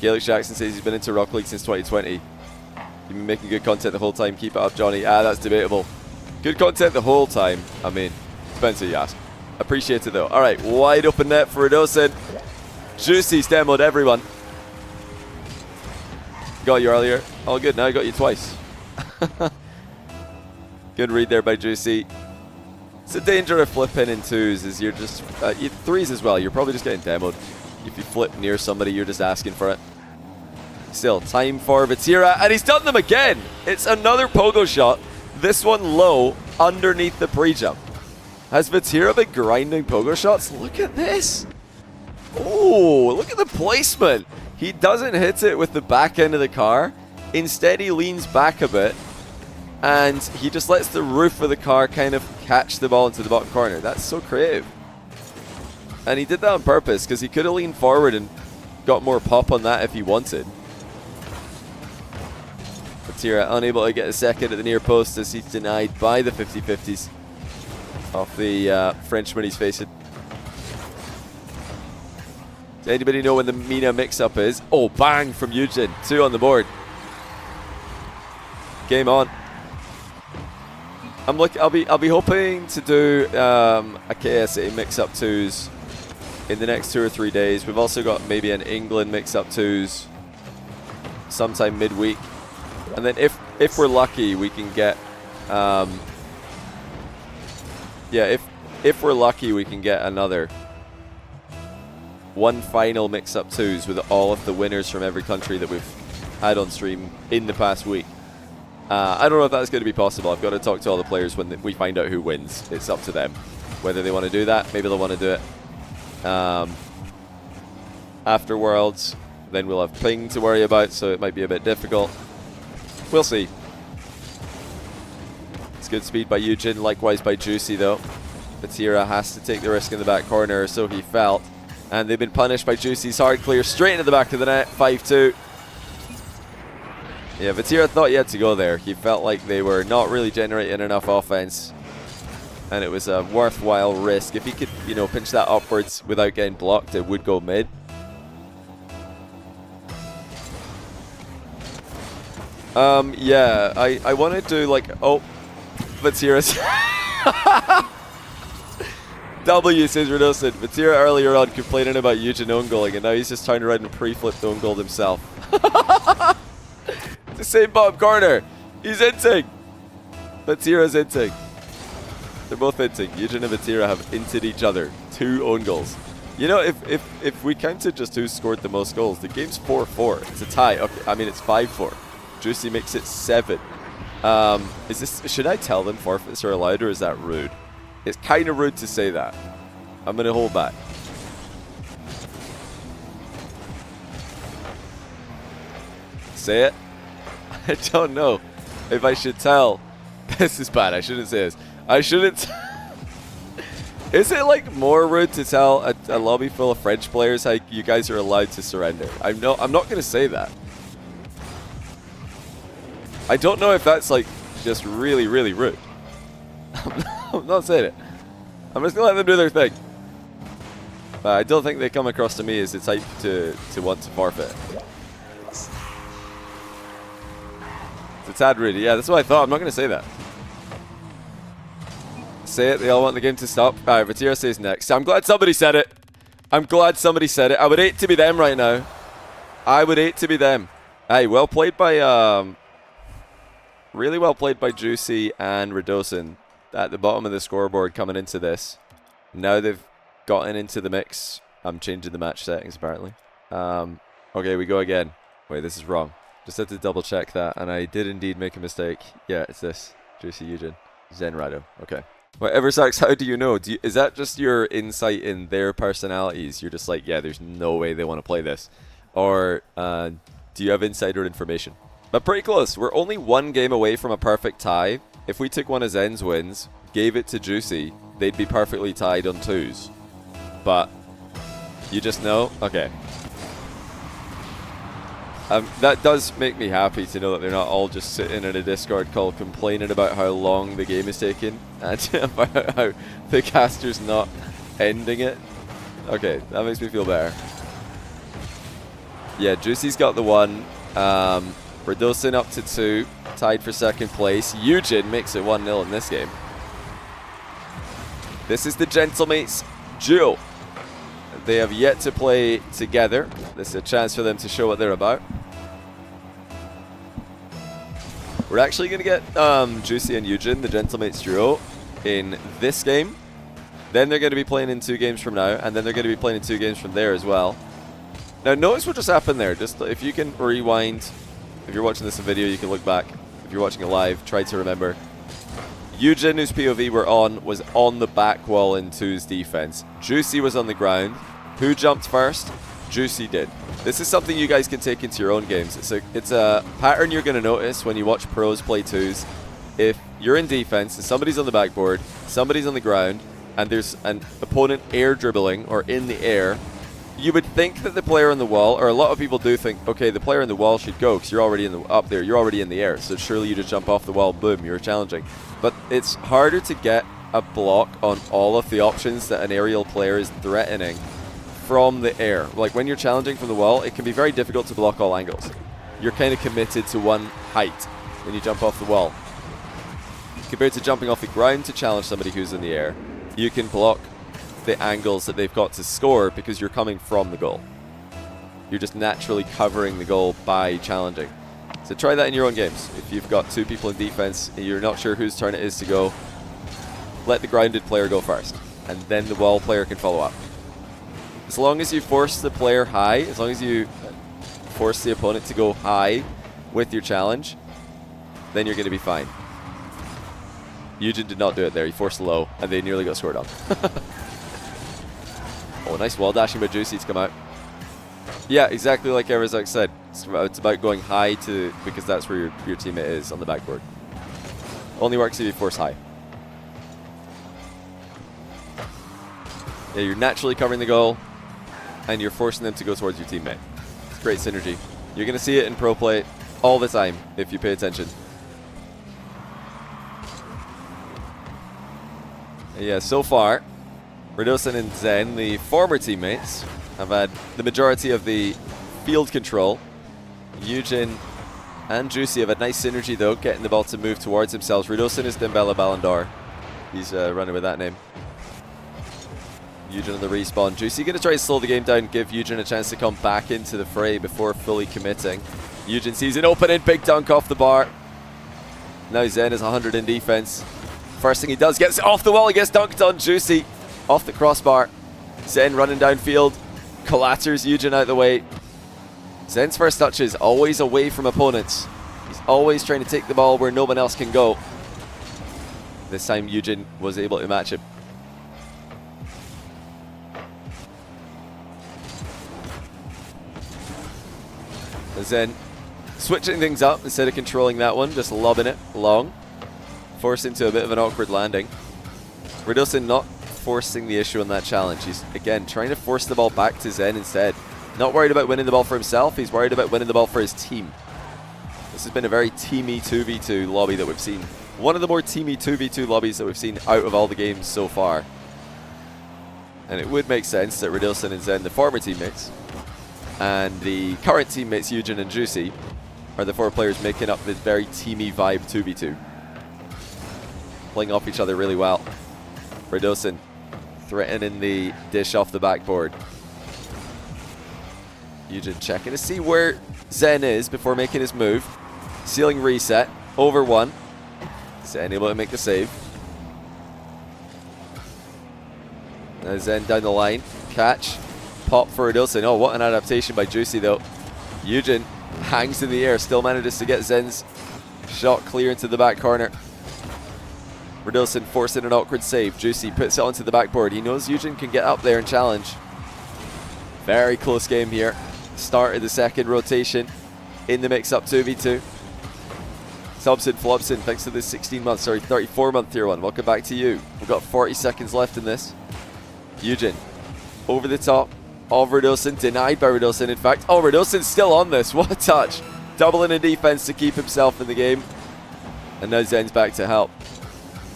Gaelic Jackson says he's been into Rocket League since 2020. You've been making good content the whole time. Keep it up, Johnny. That's debatable. Good content the whole time. I mean, depends who you ask. Appreciate it though. Alright, wide open net for Radosin. Juicy's demoed everyone. Got you earlier. All good, now I got you twice. Good read there by Juicy. It's a danger of flipping in 2s is you're just 3s as well. You're probably just getting demoed. If you flip near somebody, you're just asking for it. Still, time for Vatira, and he's done them again. It's another pogo shot. This one low underneath the pre-jump. Has Vatira been grinding pogo shots? Look at this. Oh, look at the placement. He doesn't hit it with the back end of the car. Instead, he leans back a bit, and he just lets the roof of the car kind of catch the ball into the bottom corner. That's so creative. And he did that on purpose, because he could have leaned forward and got more pop on that if he wanted. Vatira unable to get a second at the near post as he's denied by the 50-50s off the Frenchman he's facing. Does anybody know when the Mina mix-up is? Oh, bang from Eugen. 2 on the board. Game on. I'll be hoping to do a KSA mix-up 2s in the next 2 or 3 days. We've also got maybe an England mix-up 2s sometime midweek. And then if we're lucky, we can get if we're lucky, we can get another one final mix-up 2s with all of the winners from every country that we've had on stream in the past week. I don't know if that's going to be possible. I've got to talk to all the players when we find out who wins. It's up to them whether they want to do that. Maybe they'll want to do it after Worlds. Then we'll have ping to worry about, so it might be a bit difficult. We'll see. It's good speed by Eugen, likewise by Juicy though. Vatira has to take the risk in the back corner, so he felt. And they've been punished by Juicy's hard clear straight into the back of the net, 5-2. Yeah, Vatira thought he had to go there. He felt like they were not really generating enough offense, and it was a worthwhile risk. If he could, you know, pinch that upwards without getting blocked, it would go mid. Yeah, I want to do like, oh, Vatira's W says Redosin. Vatira earlier on complaining about Eugen own goaling, and now he's just trying to ride and pre-flip own goal himself. The same bottom corner. He's inting. Vatira's inting. They're both inting. Eugen and Vatira have inted each other. 2 own goals. You know, if we counted just who scored the most goals, the game's 4-4. It's a tie. Okay, I mean, it's 5-4. Juicy makes it 7. Is this? Should I tell them forfeits are allowed, or is that rude? It's kind of rude to say that. I'm going to hold back. Say it? I don't know if I should tell. This is bad. I shouldn't say this. I shouldn't. Is it like more rude to tell a lobby full of French players how you guys are allowed to surrender? I'm not going to say that. I don't know if that's like just really, really rude. I'm not saying it. I'm just going to let them do their thing. I don't think they come across to me as the type to want to forfeit. It's a tad rude. Yeah, that's what I thought. I'm not going to say that. Say it. They all want the game to stop. All right, Vatira says next. I'm glad somebody said it. I'm glad somebody said it. I would hate to be them right now. I would hate to be them. Hey, well played by... really well played by Juicy and Redosin at the bottom of the scoreboard coming into this. Now they've gotten into the mix. I'm changing the match settings apparently. Okay, we go again. Wait, this is wrong. Just had to double check that, and I did indeed make a mistake. Yeah, it's this. Juicy Eugen. Zen Rado. Okay. Whatever, Sax, how do you know? Is that just your insight in their personalities? You're just like, yeah, there's no way they want to play this. Or do you have insider information? But pretty close. We're only 1 game away from a perfect tie. If we took one of Zen's wins, gave it to Juicy, they'd be perfectly tied on 2s. But you just know? Okay. That does make me happy to know that they're not all just sitting in a Discord call complaining about how long the game is taking and about how the caster's not ending it. Okay, that makes me feel better. Yeah, Juicy's got the 1. Redosin up to 2, tied for 2nd place. Eugen makes it 1-0 in this game. This is the Gentlemates duo. They have yet to play together. This is a chance for them to show what they're about. We're actually going to get Juicy and Eugen, the Gentlemates duo, in this game. Then they're going to be playing in 2 games from now, and then they're going to be playing in 2 games from there as well. Now, notice what just happened there. Just if you can rewind. If you're watching this in video, you can look back. If you're watching it live, try to remember. Eugen, whose POV we're on, was on the back wall in 2's defense. Juicy was on the ground. Who jumped first? Juicy did. This is something you guys can take into your own games. It's a pattern you're going to notice when you watch pros play 2s. If you're in defense and somebody's on the backboard, somebody's on the ground, and there's an opponent air dribbling or in the air, you would think that the player on the wall, or a lot of people do think, okay, the player on the wall should go because you're already up there, you're already in the air, so surely you just jump off the wall, boom, you're challenging. But it's harder to get a block on all of the options that an aerial player is threatening from the air. Like when you're challenging from the wall, it can be very difficult to block all angles. You're kind of committed to one height when you jump off the wall. Compared to jumping off the ground to challenge somebody who's in the air, you can block the angles that they've got to score because you're coming from the goal. You're just naturally covering the goal by challenging. So try that in your own games. If you've got 2 people in defense and you're not sure whose turn it is to go, let the grounded player go first, and then the wall player can follow up. As long as you force the player high, as long as you force the opponent to go high with your challenge, then you're going to be fine. Eugen did not do it there. He forced low, and they nearly got scored on. Oh, nice wall dashing by Juicy to come out. Yeah, exactly like Erazak said. It's about going high because that's where your teammate is on the backboard. Only works if you force high. Yeah, you're naturally covering the goal, and you're forcing them to go towards your teammate. It's great synergy. You're going to see it in pro play all the time if you pay attention. Yeah, so far, Radosin and Zen, the former teammates, have had the majority of the field control. Eugen and Juicy have had nice synergy though, getting the ball to move towards themselves. Radosin is Dembele Ballon d'Or. He's running with that name. Eugen on the respawn. Juicy going to try to slow the game down, give Eugen a chance to come back into the fray before fully committing. Eugen sees an opening, big dunk off the bar. Now Zen is 100 in defense. First thing he does, gets it off the wall, he gets dunked on. Juicy off the crossbar. Zen running downfield, clatters Eugen out the way. Zen's first touch is always away from opponents. He's always trying to take the ball where no one else can go. This time Eugen was able to match him. Zen switching things up instead of controlling that one, just lobbing it long. Forced into a bit of an awkward landing. Radosin not forcing the issue on that challenge. He's, again, trying to force the ball back to Zen instead. Not worried about winning the ball for himself, he's worried about winning the ball for his team. This has been a very teamy 2v2 lobby that we've seen. One of the more teamy 2v2 lobbies that we've seen out of all the games so far. And it would make sense that Radosin and Zen, the former teammates, and the current teammates, Eugen and Juicy, are the 4 players making up this very teamy vibe 2v2. Playing off each other really well. Radosin threatening the dish off the backboard. Eugen checking to see where Zen is before making his move. Ceiling reset, over 1. Zen able to make the save. Now Zen down the line, catch, pop for Radosin. Oh, what an adaptation by Juicy though. Eugen hangs in the air, still manages to get Zen's shot clear into the back corner. Radosin forcing an awkward save. Juicy puts it onto the backboard. He knows Eugen can get up there and challenge. Very close game here. Start of the second rotation in the mix-up 2v2. Subson Flobson, thanks to the 34-month tier 1. Welcome back to you. We've got 40 seconds left in this. Eugen over the top of Radosin, denied by Radosin in fact. Oh, Radosin's still on this. What a touch. Doubling in defense to keep himself in the game. And now Zen's back to help.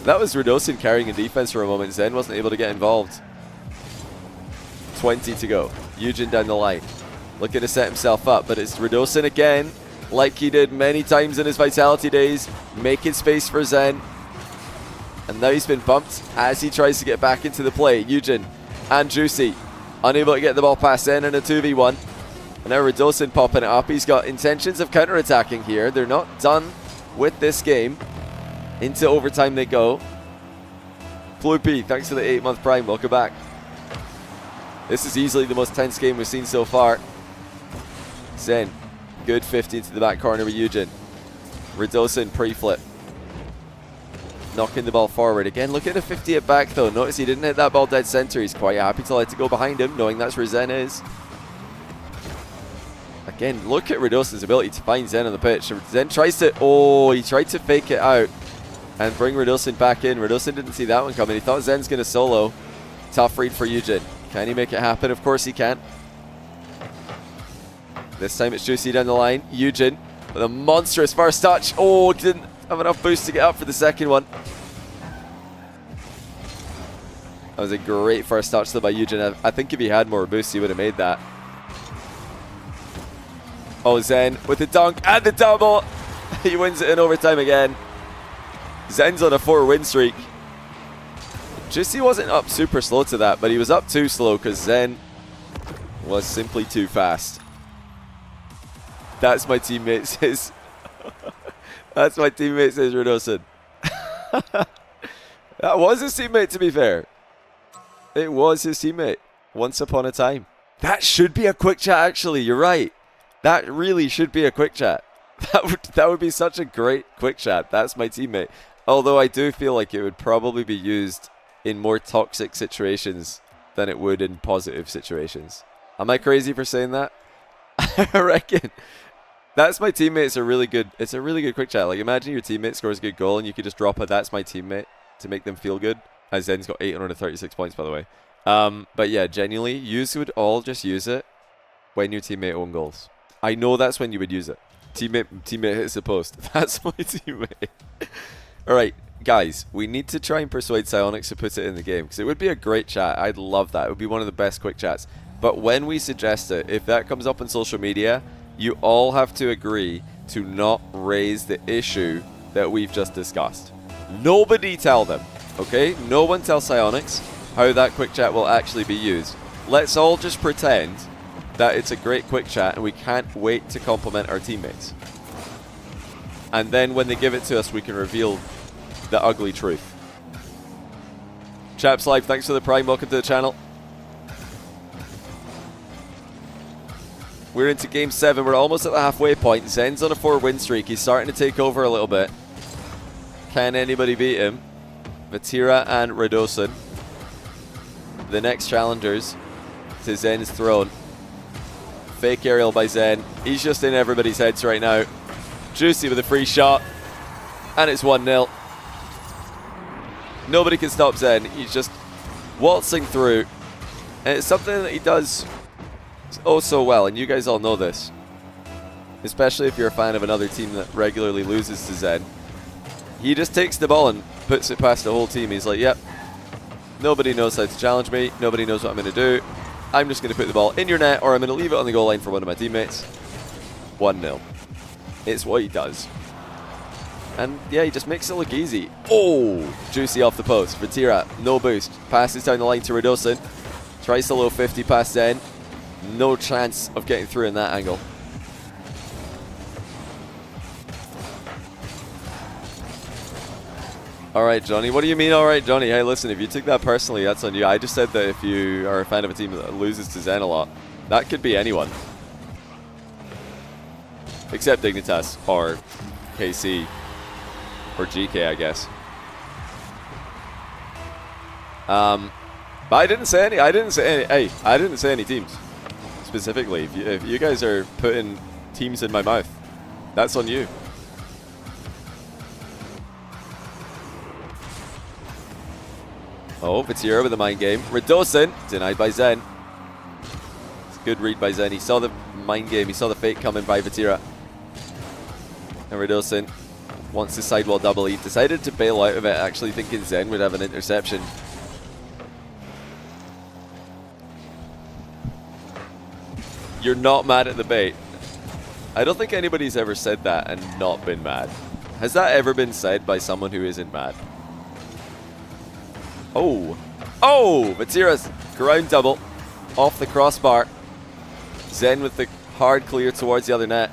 That was Radosin carrying in defense for a moment. Zen wasn't able to get involved. 20 to go. Eugen down the line. Looking to set himself up, but it's Radosin again, like he did many times in his Vitality days, making space for Zen. And now he's been bumped as he tries to get back into the play. Eugen and Juicy unable to get the ball past Zen in a 2v1. And now Radosin popping it up. He's got intentions of counter-attacking here. They're not done with this game. Into overtime they go. Floopy, thanks for the 8-month prime. Welcome back. This is easily the most tense game we've seen so far. Zen, good 50 into the back corner with Eugen. Radosin pre-flip. knocking the ball forward. Again, look at the 58 back though. Notice he didn't hit that ball dead center. He's quite happy to let it go behind him, knowing that's where Zen is. Again, look at Radosin's ability to find Zen on the pitch. Zen tries to, he tried to fake it out and bring Radosin back in. Radosin didn't see that one coming. He thought Zen's going to solo. Tough read for Eugen. Can he make it happen? Of course he can. This time it's Juicy down the line. Eugen with a monstrous first touch. Oh, didn't have enough boost to get up for the second one. That was a great first touch though by Eugen. I think if he had more boost, he would have made that. Oh, Zen with the dunk and the double. He wins it in overtime again. Zen's on a 4-win streak. Juicy wasn't up super slow to that, but he was up too slow because Zen was simply too fast. That's my teammate says. That's my teammate says Radosin. That was his teammate, to be fair. It was his teammate once upon a time. That should be a quick chat, actually. You're right. That really should be a quick chat. That would be such a great quick chat. That's my teammate. Although I do feel like it would probably be used in more toxic situations than it would in positive situations. Am I crazy for saying that? I reckon. That's my teammate. It's a really good quick chat. Like, imagine your teammate scores a good goal and you could just drop a "that's my teammate" to make them feel good. As Zen's got 836 points, by the way. But yeah, genuinely, you would all just use it when your teammate own goals. I know that's when you would use it. Teammate hits the post. That's my teammate. All right, guys, we need to try and persuade Psyonix to put it in the game because it would be a great chat. I'd love that. It would be one of the best quick chats. But when we suggest it, if that comes up on social media, you all have to agree to not raise the issue that we've just discussed. Nobody tell them, okay? No one tell Psyonix how that quick chat will actually be used. Let's all just pretend that it's a great quick chat and we can't wait to compliment our teammates. And then when they give it to us, we can reveal the ugly truth. Chaps Live, thanks for the prime. Welcome to the channel. We're into game 7. We're almost at the halfway point. Zen's on a 4-win streak. He's starting to take over a little bit. Can anybody beat him? Vatira and Radosin, the next challengers to Zen's throne. Fake aerial by Zen. He's just in everybody's heads right now. Juicy with a free shot. And it's 1-0. Nobody can stop Zen. He's just waltzing through. And it's something that he does oh so well. And you guys all know this. Especially if you're a fan of another team that regularly loses to Zen. He just takes the ball and puts it past the whole team. He's like, yep. Nobody knows how to challenge me. Nobody knows what I'm going to do. I'm just going to put the ball in your net, or I'm going to leave it on the goal line for one of my teammates. 1-0. It's what he does. And yeah, he just makes it look easy. Oh, Juicy off the post. Vatira, no boost. Passes down the line to Radosin. Tries the low 50 past Zen. No chance of getting through in that angle. Alright, Johnny. What do you mean, alright, Johnny? Hey, listen, if you took that personally, that's on you. I just said that if you are a fan of a team that loses to Zen a lot, that could be anyone. Except Dignitas, or KC, or GK, I guess. But I didn't say any. Hey, I didn't say any teams specifically. If you guys are putting teams in my mouth, that's on you. Oh, Vatira with the mind game. Radosin, denied by Zen. It's a good read by Zen. He saw the mind game. He saw the fake coming by Vatira. And Radosin wants the sidewall double. He decided to bail out of it, actually thinking Zen would have an interception. You're not mad at the bait. I don't think anybody's ever said that and not been mad. Has that ever been said by someone who isn't mad? Oh. Oh! Vatira's ground double off the crossbar. Zen with the hard clear towards the other net.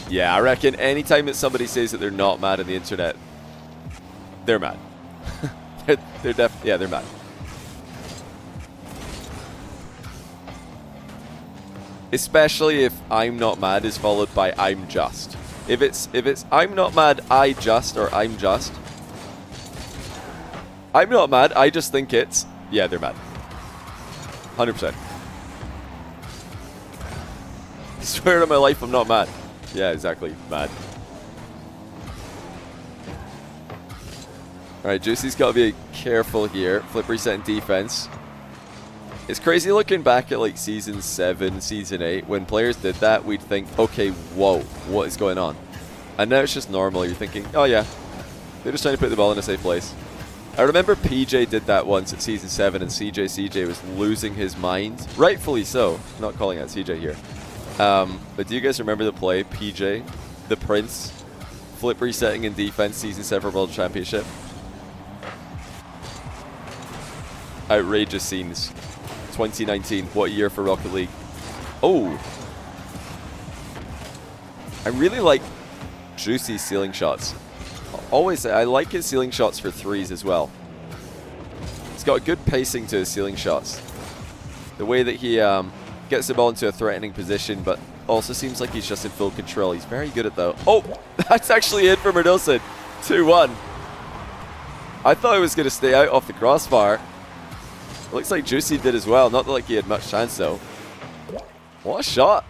Yeah, I reckon anytime that somebody says that they're not mad on the internet, they're mad. they're mad. Especially if I'm not mad is followed by I'm just. If it's I'm not mad, I just, or I'm just, I'm not mad. I just think it's... Yeah, they're mad. 100%. I swear to my life I'm not mad. Yeah, exactly. Mad. Alright, Juicy's got to be careful here. Flip reset in defense. It's crazy looking back at like Season 7, Season 8. When players did that, we'd think, okay, whoa, what is going on? And now it's just normal. You're thinking, oh yeah, they're just trying to put the ball in a safe place. I remember PJ did that once at Season 7 and CJ was losing his mind. Rightfully so. I'm not calling out CJ here. But do you guys remember the play, PJ, the Prince, flip resetting in defense, Season 7 World Championship? Outrageous scenes. 2019, what a year for Rocket League. Oh. I really like Juicy's ceiling shots. Always, I like his ceiling shots for threes as well. He's got a good pacing to his ceiling shots. The way that he gets the ball into a threatening position, but also seems like he's just in full control. He's very good at that. Oh, that's actually it for Merdosin. 2-1. I thought he was going to stay out off the crossbar. It looks like Juicy did as well. Not like he had much chance though. What a shot.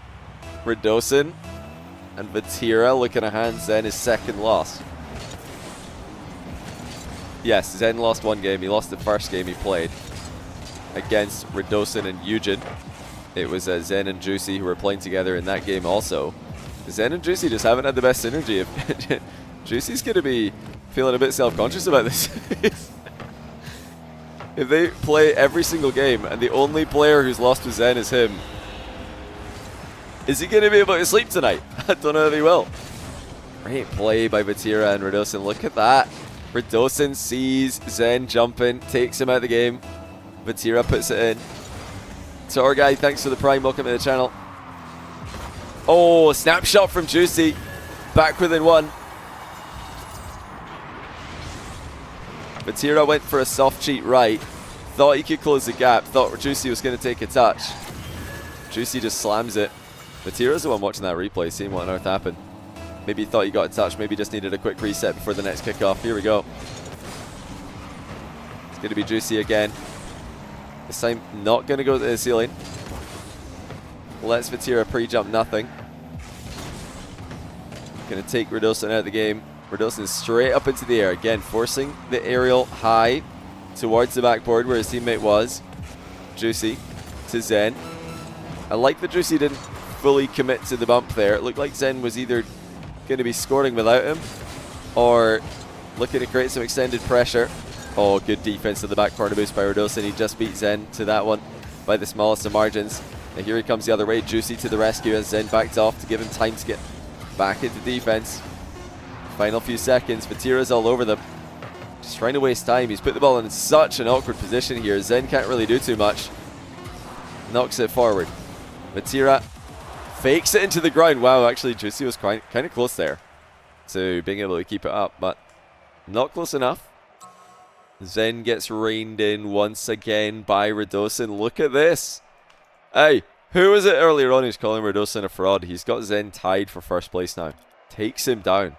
Merdosin and Vatira looking to hand Zen his second loss. Yes, Zen lost one game. He lost the first game he played against Merdosin and Eugen. It was Zen and Juicy who were playing together in that game also. Zen and Juicy just haven't had the best synergy. Juicy's going to be feeling a bit self-conscious about this. If they play every single game and the only player who's lost to Zen is him, is he going to be able to sleep tonight? I don't know if he will. Great play by Vatira and Merdosin. Look at that. Merdosin sees Zen jumping, takes him out of the game. Vatira puts it in. Torguy, thanks for the prime. Welcome to the channel. Oh, snapshot from Juicy. Back within one. Vatira went for a soft cheat right. Thought he could close the gap. Thought Juicy was going to take a touch. Juicy just slams it. Vatira's the one watching that replay, seeing what on earth happened. Maybe he thought he got a touch. Maybe just needed a quick reset before the next kickoff. Here we go. It's going to be Juicy again. This time, not going to go to the ceiling. Lets Vatira pre-jump nothing. Going to take Merdosin out of the game. Merdosin straight up into the air. Again, forcing the aerial high towards the backboard where his teammate was. Juicy to Zen. I like that Juicy didn't fully commit to the bump there. It looked like Zen was either going to be scoring without him or looking to create some extended pressure. Oh, good defense to the back corner boost by Merdosin. He just beat Zen to that one by the smallest of margins. And here he comes the other way. Juicy to the rescue as Zen backed off to give him time to get back into defense. Final few seconds. Vatira's all over them. Just trying to waste time. He's put the ball in such an awkward position here. Zen can't really do too much. Knocks it forward. Vatira fakes it into the ground. Wow, actually Juicy was kind of close there to being able to keep it up, but not close enough. Zen gets reined in once again by Merdosin. Look at this. Hey, who was it earlier on who's calling Merdosin a fraud? He's got Zen tied for first place now. Takes him down.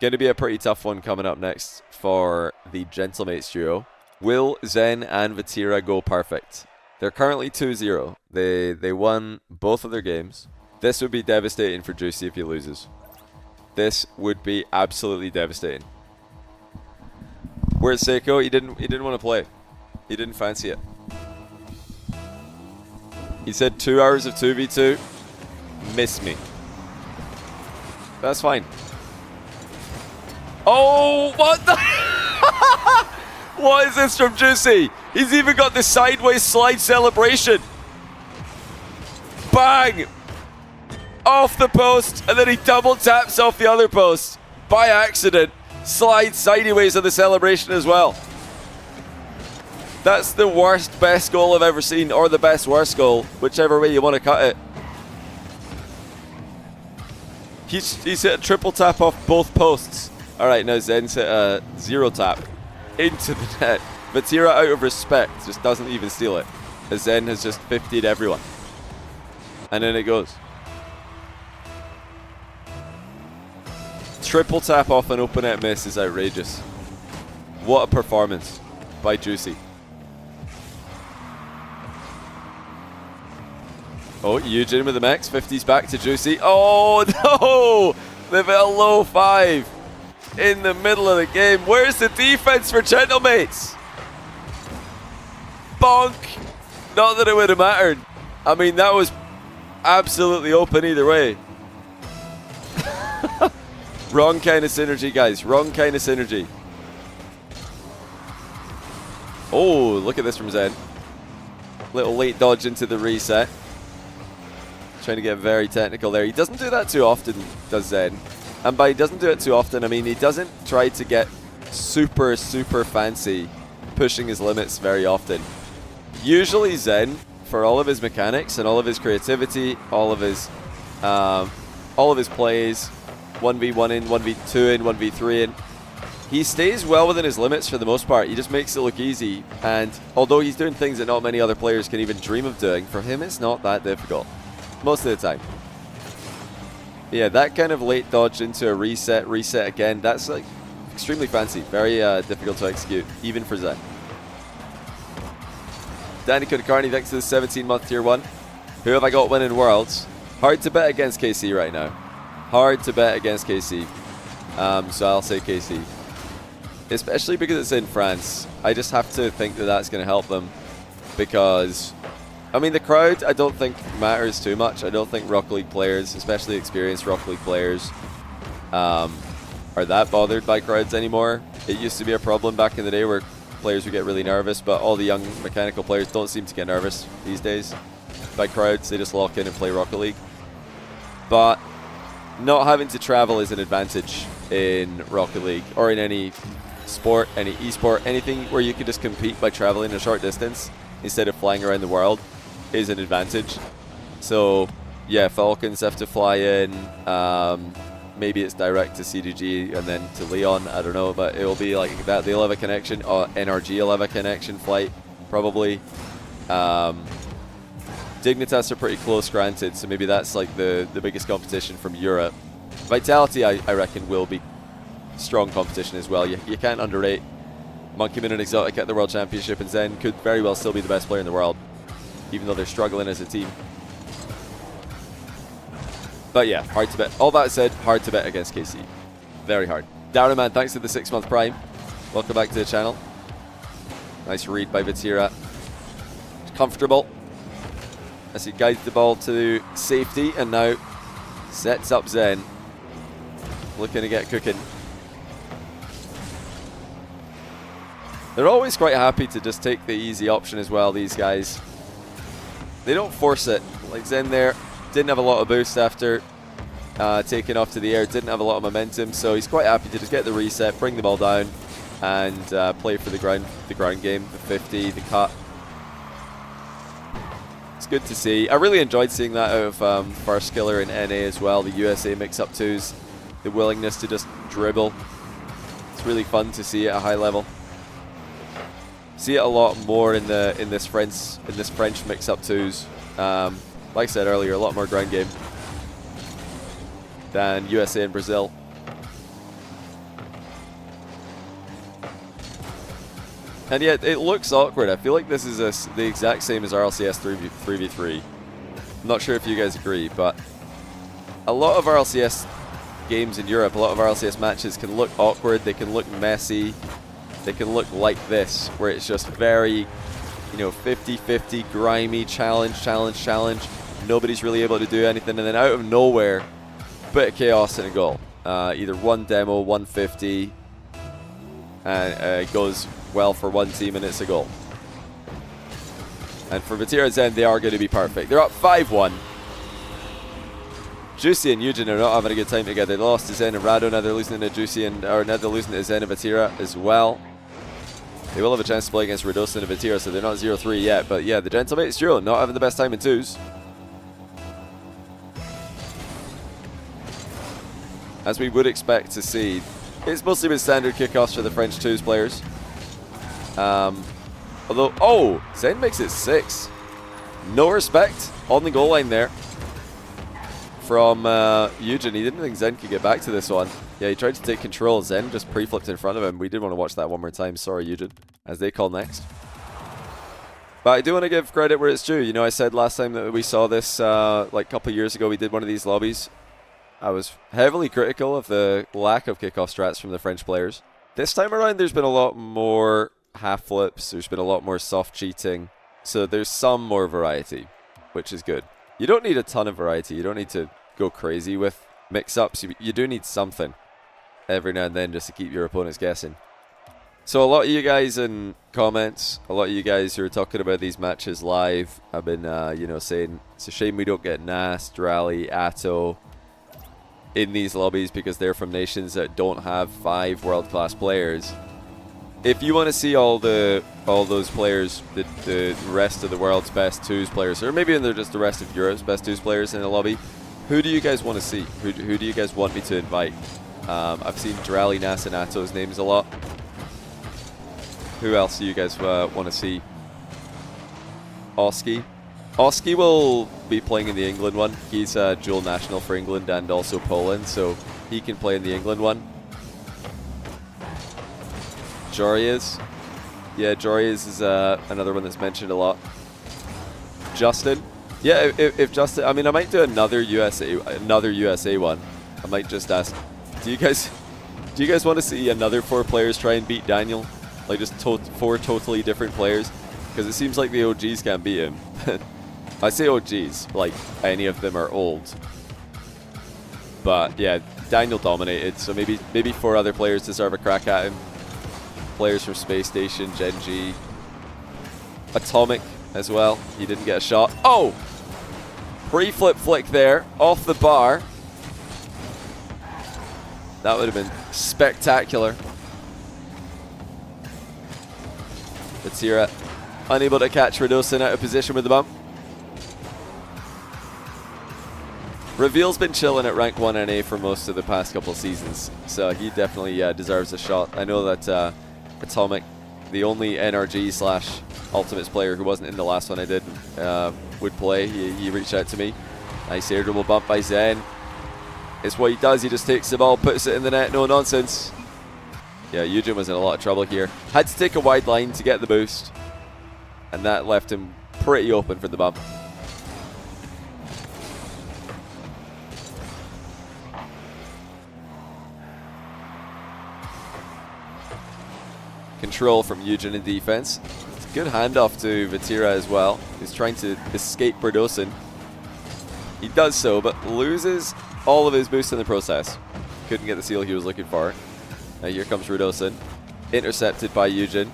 Going to be a pretty tough one coming up next for the Gentlemates duo. Will Zen and Vatira go perfect? They're currently 2-0. They won both of their games. This would be devastating for Juicy if he loses. This would be absolutely devastating. Where's Seiko? He didn't want to play. He didn't fancy it. He said 2 hours of 2v2. Miss me. That's fine. Oh, what the? What is this from Juicy? He's even got the sideways slide celebration. Bang! Off the post, and then he double taps off the other post by accident. Slides sideways on the celebration as well. That's the worst best goal I've ever seen, or the best worst goal, whichever way you want to cut it. He's hit a triple tap off both posts. Alright, now Zen's hit a 0 tap into the net. Vatira, out of respect, just doesn't even steal it, as Zen has just 50'd everyone. And in it goes. Triple tap off an open net miss is outrageous. What a performance. by Juicy. Oh, Eugen with the max. 50's back to Juicy. Oh, no! They've hit a low 5 in the middle of the game. Where's the defense for Gentlemates? Bonk! Not that it would have mattered. I mean, that was absolutely open either way. Wrong kind of synergy, guys. Wrong kind of synergy. Oh, look at this from Zen. Little late dodge into the reset. Trying to get very technical there. He doesn't do that too often, does Zen. And by he doesn't do it too often, I mean he doesn't try to get super, super fancy, pushing his limits very often. Usually Zen, for all of his mechanics and all of his creativity, all of his plays, 1v1 in, 1v2 in, 1v3 in, he stays well within his limits for the most part. He just makes it look easy. And although he's doing things that not many other players can even dream of doing, for him it's not that difficult. Most of the time. Yeah, that kind of late dodge into a reset again, that's like extremely fancy. Very difficult to execute, even for Zen. Danny Kudakarni next to the 17-month tier 1. Who have I got winning Worlds? Hard to bet against KC right now. Hard to bet against KC. So I'll say KC. Especially because it's in France. I just have to think that that's going to help them. Because, I mean, the crowd I don't think matters too much. I don't think Rocket League players, especially experienced Rocket League players, are that bothered by crowds anymore. It used to be a problem back in the day where players would get really nervous, but all the young mechanical players don't seem to get nervous these days by crowds. They just lock in and play Rocket League. But not having to travel is an advantage in Rocket League, or in any sport, any esport, anything where you can just compete by traveling a short distance instead of flying around the world is an advantage. So yeah, Falcons have to fly in. Maybe it's direct to CDG and then to Leon, I don't know, but it will be like that. They'll have a connection, NRG will have a connection flight, probably. Dignitas are pretty close, granted, so maybe that's like the biggest competition from Europe. Vitality, I reckon, will be strong competition as well. You can't underrate Monkey Moon and Exotic at the World Championship, and Zen could very well still be the best player in the world, even though they're struggling as a team. But yeah, hard to bet. All that said, hard to bet against KC. Very hard. Darren Man, thanks for the 6-month prime. Welcome back to the channel. Nice read by Vatira. Comfortable as he guides the ball to safety and now sets up Zen. Looking to get cooking. They're always quite happy to just take the easy option as well, these guys. They don't force it. Like Zen there, didn't have a lot of boost after taking off to the air, didn't have a lot of momentum, so he's quite happy to just get the reset, bring the ball down, and play for the ground game, the 50, the cut. It's good to see. I really enjoyed seeing that out of First Killer in NA as well, the USA mix-up twos, the willingness to just dribble. It's really fun to see at a high level. See it a lot more in this French mix-up twos. Like I said earlier, a lot more ground game than USA and Brazil. And yet it looks awkward. I feel like this is the exact same as RLCS 3v3. I'm not sure if you guys agree, but a lot of RLCS games in Europe, a lot of RLCS matches can look awkward, they can look messy, they can look like this, where it's just very, you know, 50-50, grimy, challenge. Nobody's really able to do anything, and then out of nowhere, bit of chaos and a goal. Either one demo, 150, and it goes well for one team and it's a goal. And for Vatira's end, they are going to be perfect. They're up 5-1. Juicy and Eugen are not having a good time together. They lost to Zen and Rado, now they're losing to Juicy and, or now they're losing to Zen and Vatira as well. They will have a chance to play against Radosa and Vatira, so they're not 0-3 yet. But yeah, the Gentlemates duo not having the best time in twos. As we would expect to see. It's mostly been standard kickoffs for the French twos players. Although, oh, Zen makes it 6. No respect on the goal line there from Eugen. He didn't think Zen could get back to this one. Yeah, he tried to take control. Zen just pre-flipped in front of him. We did want to watch that one more time. Sorry, Eugen. as they call next. But I do want to give credit where it's due. You know, I said last time that we saw this, like a couple of years ago, we did one of these lobbies. I was heavily critical of the lack of kickoff strats from the French players. This time around, there's been a lot more half flips. There's been a lot more soft cheating. So there's some more variety, which is good. You don't need a ton of variety. You don't need to go crazy with mix-ups. You do need something every now and then just to keep your opponents guessing. So a lot of you guys in comments, a lot of you guys who are talking about these matches live, have been, you know, saying it's a shame we don't get Nast, Rally, Atto in these lobbies because they're from nations that don't have 5 world-class players. If you want to see all those players, the rest of the world's best 2s players, or maybe they're just the rest of Europe's best 2s players in the lobby, who do you guys want to see? Who do you guys want me to invite? I've seen Drally, Nas, and Atto's names a lot. Who else do you guys want to see? Oski. Oski will be playing in the England one. He's a dual national for England and also Poland, so he can play in the England one. Jorias. Yeah, Jorias is another one that's mentioned a lot. Justin. Yeah, if Justin, I mean, I might do another USA one. I might just ask, do you guys want to see another 4 players try and beat Daniel? Like just 4 totally different players? Because it seems like the OGs can't beat him. I say OGs, like any of them are old. But yeah, Daniel dominated, so maybe 4 other players deserve a crack at him. Players from Space Station, Gen G. Atomic as well. He didn't get a shot. Oh! Pre-flip flick there, off the bar. That would have been spectacular. Vatira unable to catch Radosin out of position with the bump. Reveal's been chilling at rank 1 NA for most of the past couple of seasons, so he definitely deserves a shot. I know that Atomic, the only NRG/Ultimates player who wasn't in the last one I did, would play. He reached out to me. Nice air dribble bump by Zen. It's what he does. He just takes the ball, puts it in the net, no nonsense. Yeah, Eugen was in a lot of trouble here. Had to take a wide line to get the boost, and that left him pretty open for the bump. Control from Eugen in defense. It's a good handoff to Vatira as well. He's trying to escape Berdosin. He does so, but loses all of his boost in the process. Couldn't get the seal he was looking for. Now here comes Radosin. Intercepted by Eugen.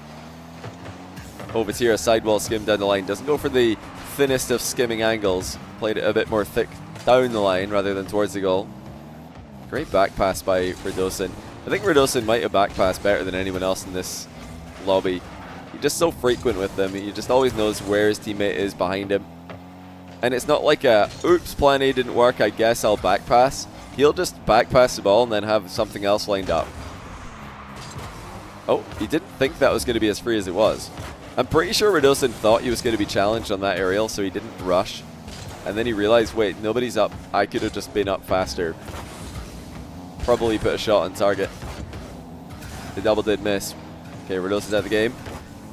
Oh, Vatira sidewall skim down the line. Doesn't go for the thinnest of skimming angles. Played it a bit more thick down the line rather than towards the goal. Great back pass by Radosin. I think Radosin might have back passed better than anyone else in this lobby. He's just so frequent with them. He just always knows where his teammate is behind him. And it's not like a, oops, plan A didn't work, I guess I'll back pass. He'll just back pass the ball and then have something else lined up. Oh, he didn't think that was going to be as free as it was. I'm pretty sure Radosin thought he was going to be challenged on that aerial, so he didn't rush. And then he realized, wait, nobody's up. I could have just been up faster. Probably put a shot on target. The double did miss. Okay, Radosin's out of the game.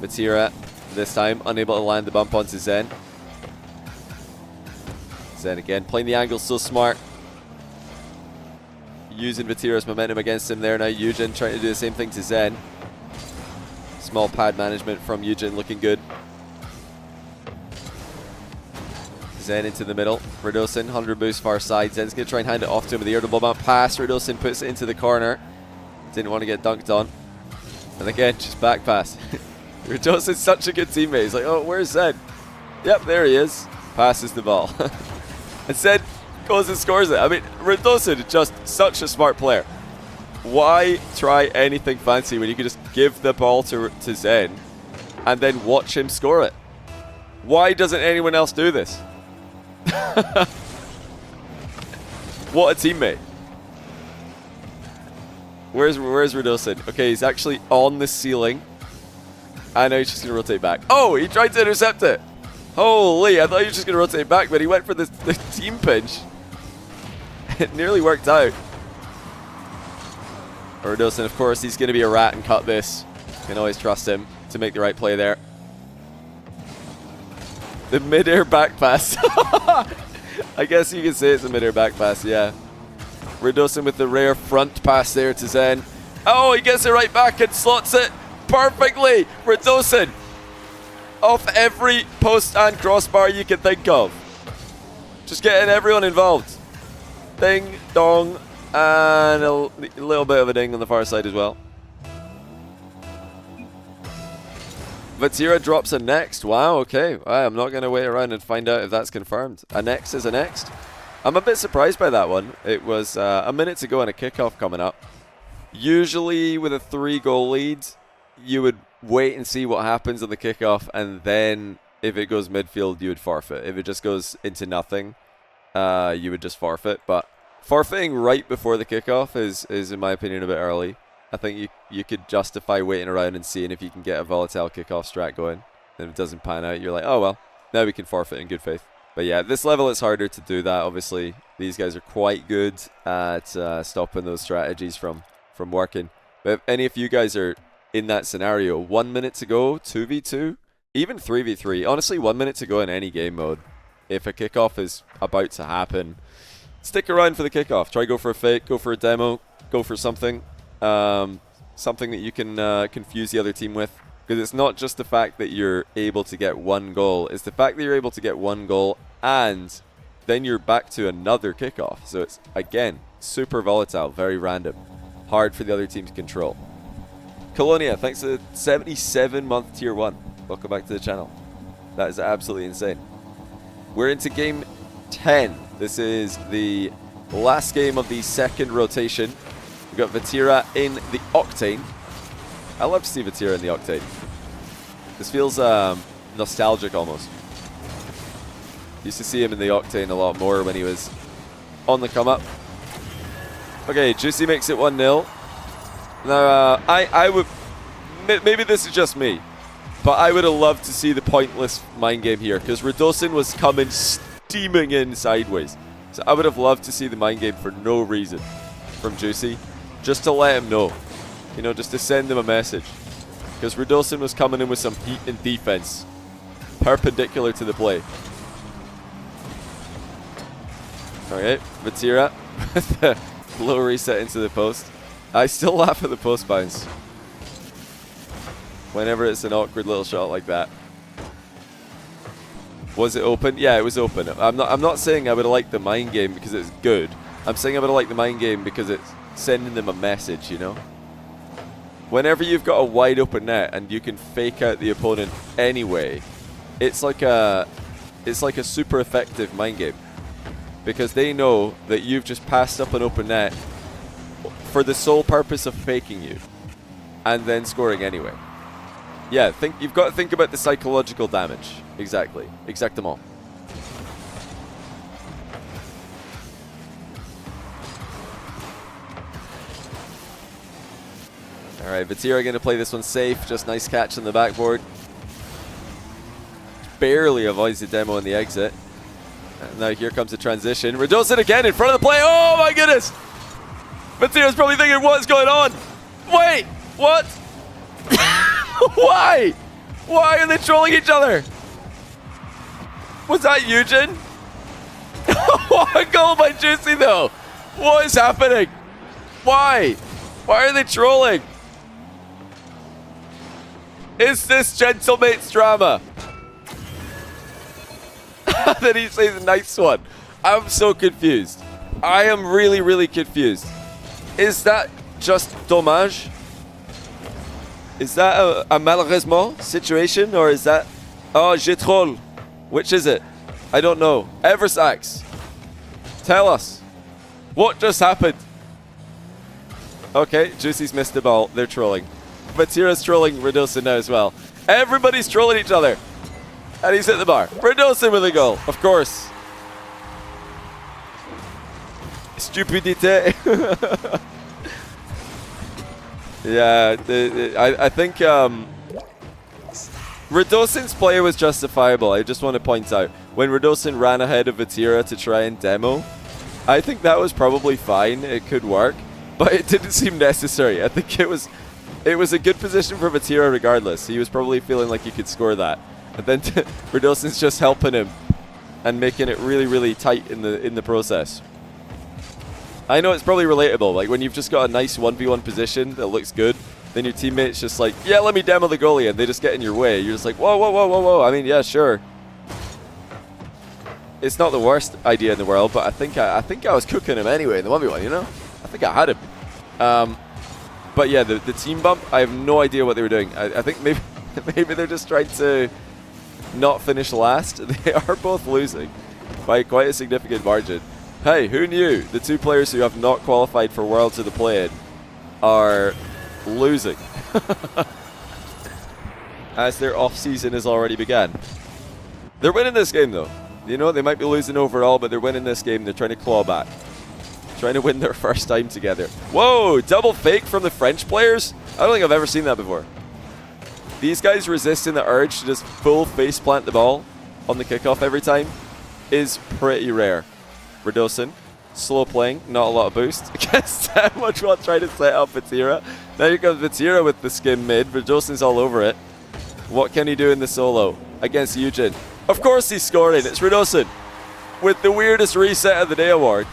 Vatira, this time, unable to land the bump onto Zen. Zen again, playing the angle so smart. Using Vatira's momentum against him there now. Eugen trying to do the same thing to Zen. Small pad management from Eugen, looking good. Zen into the middle. Radosin, 100 boost far side. Zen's going to try and hand it off to him with the air double bump pass. Radosin puts it into the corner. Didn't want to get dunked on. And again, just back pass. Radosin's such a good teammate. He's like, oh, where's Zen? Yep, there he is. Passes the ball. And Zen goes and scores it. I mean, Radosin is just such a smart player. Why try anything fancy when you can just give the ball to Zen and then watch him score it? Why doesn't anyone else do this? What a teammate. Where's Radosin? Okay, he's actually on the ceiling. And now he's just going to rotate back. Oh, he tried to intercept it. Holy, I thought he was just going to rotate back, but he went for the team pinch. It nearly worked out. Radosin, of course, he's going to be a rat and cut this. Can always trust him. to make the right play there. The mid-air back pass. I guess you could say it's a mid-air back pass, yeah. Redosin with the rare front pass there to Zen. Oh, he gets it right back and slots it perfectly. Redosin off every post and crossbar you can think of. Just getting everyone involved. Ding, dong, and a little bit of a ding on the far side as well. Vatira drops a next. Wow, okay. I'm not going to wait around and find out if that's confirmed. A next is a next. I'm a bit surprised by that one. It was a minute to go and a kickoff coming up. Usually with a 3-goal lead, you would wait and see what happens on the kickoff, and then if it goes midfield, you would forfeit. If it just goes into nothing, you would just forfeit. But forfeiting right before the kickoff is in my opinion, a bit early. I think you could justify waiting around and seeing if you can get a volatile kickoff strat going. And if it doesn't pan out, you're like, oh well, now we can forfeit in good faith. But yeah, at this level it's harder to do that. Obviously, these guys are quite good at stopping those strategies from working. But if any of you guys are in that scenario, 1 minute to go, 2v2, even 3v3, honestly 1 minute to go in any game mode, if a kickoff is about to happen, stick around for the kickoff. Try go for a fake, go for a demo, go for something. Something that you can confuse the other team with, because it's not just the fact that you're able to get 1 goal, it's the fact that you're able to get 1 goal and then you're back to another kickoff. So it's, again, super volatile, very random, hard for the other team to control. Colonia, thanks to the 77-month tier 1. Welcome back to the channel. That is absolutely insane. We're into game 10. This is the last game of the second rotation. We've got Vatira in the Octane. I love to see Vatira in the Octane. This feels nostalgic almost. Used to see him in the Octane a lot more when he was on the come up. Okay, Juicy makes it 1-0. Now, I would... Maybe this is just me, but I would have loved to see the pointless mind game here, because Redosin was coming steaming in sideways. So I would have loved to see the mind game for no reason from Juicy. Just to let him know, you know, just to send him a message. Because Redosin was coming in with some heat in defense, perpendicular to the play. Alright, Vatira with the low reset into the post. I still laugh at the post bounce whenever it's an awkward little shot like that. Was it open? Yeah, it was open. I'm not saying I would have liked the mind game because it's good. I'm saying I would have liked the mind game because it's sending them a message, you know? Whenever you've got a wide open net and you can fake out the opponent anyway, it's like a super effective mind game, because they know that you've just passed up an open net for the sole purpose of faking you and then scoring anyway. Yeah, you've got to think about the psychological damage. Exactly. Exactement. Alright, Vatira going to play this one safe. Just nice catch on the backboard. Barely avoids the demo in the exit. And now here comes the transition. Redosin again in front of the play. Oh my goodness! Vatira's probably thinking, what's going on? Wait! What? Why? Why are they trolling each other? Was that Eugen? What a goal by Juicy though! What is happening? Why? Why are they trolling? Is this gentlemate's drama? Then he says a nice one. I'm so confused. I am really, really confused. Is that just dommage? Is that a malheureusement situation, or is that... Oh, je troll. Which is it? I don't know. Eversax, tell us. What just happened? Okay, Juicy's missed the ball. They're trolling. Vatira's trolling Redosin now as well. Everybody's trolling each other. And he's hit the bar. Redosin with a goal, of course. Stupidité. Yeah, I think Redosin's play was justifiable. I just want to point out, when Redosin ran ahead of Vatira to try and demo, I think that was probably fine. It could work, but it didn't seem necessary. I think it was It was a good position for Vatira regardless. He was probably feeling like he could score that. And then Radosin's just helping him and making it really, really tight in the process. I know it's probably relatable. Like when you've just got a nice 1v1 position that looks good, then your teammate's just like, yeah, let me demo the goalie, and they just get in your way. You're just like, whoa, whoa, whoa, whoa, whoa. I mean, yeah, sure. It's not the worst idea in the world, but I think I was cooking him anyway in the 1v1, you know? I think I had him. But yeah, the team bump, I have no idea what they were doing. I think maybe they're just trying to not finish last. They are both losing by quite a significant margin. Hey, who knew the two players who have not qualified for Worlds of the Play-In are losing as their off-season has already begun. They're winning this game though. You know, they might be losing overall, but they're winning this game. They're trying to claw back. Trying to win their first time together. Whoa, double fake from the French players? I don't think I've ever seen that before. These guys resisting the urge to just full face plant the ball on the kickoff every time is pretty rare. Radosin, slow playing, not a lot of boost. Against much while trying to set up Vatira. Now here comes Vatira with the skim mid. Radosin's all over it. What can he do in the solo against Eugen? Of course he's scoring. It's Radosin with the weirdest reset of the day award.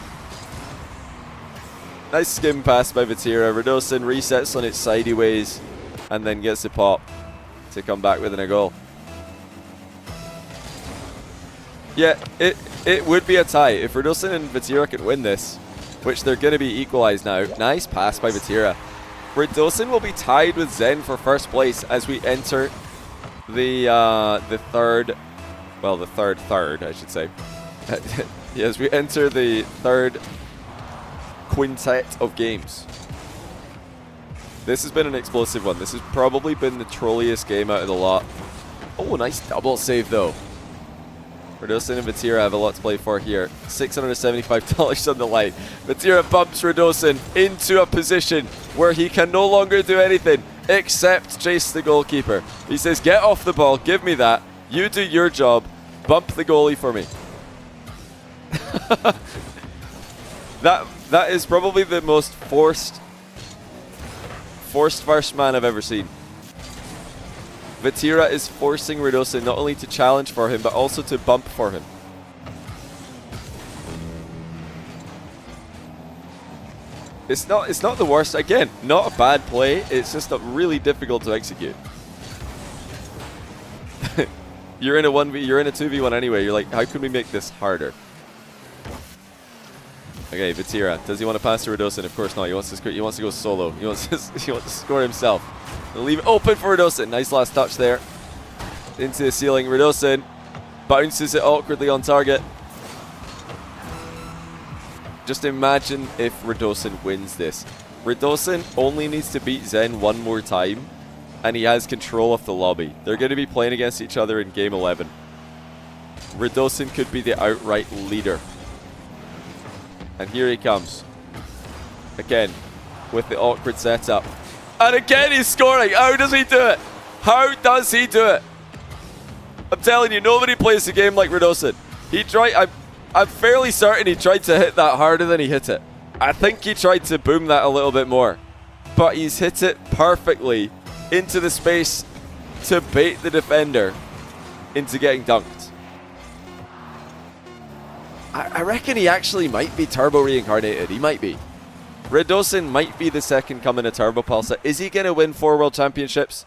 Nice skim pass by Vatira. Radosin resets on its sideways and then gets the pop to come back within a goal. Yeah, it would be a tie. If Radosin and Vatira can win this, which they're going to be equalized now. Nice pass by Vatira. Radosin will be tied with Zen for first place as we enter the third, I should say. Yes, we enter the third quintet of games. This has been an explosive one. This has probably been the trolliest game out of the lot. Oh, nice double save though. Radosin and Vatira have a lot to play for here. $675 on the line. Vatira bumps Radosin into a position where he can no longer do anything except chase the goalkeeper. He says, get off the ball, give me that. You do your job. Bump the goalie for me. That is probably the most forced first man I've ever seen. Vatira is forcing Radosin not only to challenge for him, but also to bump for him. It's not the worst. Again, not a bad play. It's just really difficult to execute. You're in a 2v1 anyway. You're like, how can we make this harder? Okay, Vatira. Does he want to pass to Radosin? Of course not. He wants to go solo. He wants to score himself. They'll leave it open for Radosin. Nice last touch there. Into the ceiling. Radosin bounces it awkwardly on target. Just imagine if Radosin wins this. Radosin only needs to beat Zen one more time, and he has control of the lobby. They're going to be playing against each other in Game 11. Radosin could be the outright leader. And here he comes. Again, with the awkward setup. And again he's scoring. How does he do it? How does he do it? I'm telling you, nobody plays the game like Radosin. He tried. I'm fairly certain he tried to hit that harder than he hit it. I think he tried to boom that a little bit more. But he's hit it perfectly into the space to bait the defender into getting dunked. I reckon he actually might be turbo reincarnated. He might be. Radosin might be the second coming of Turbo Pulsar. Is he going to win 4 World Championships?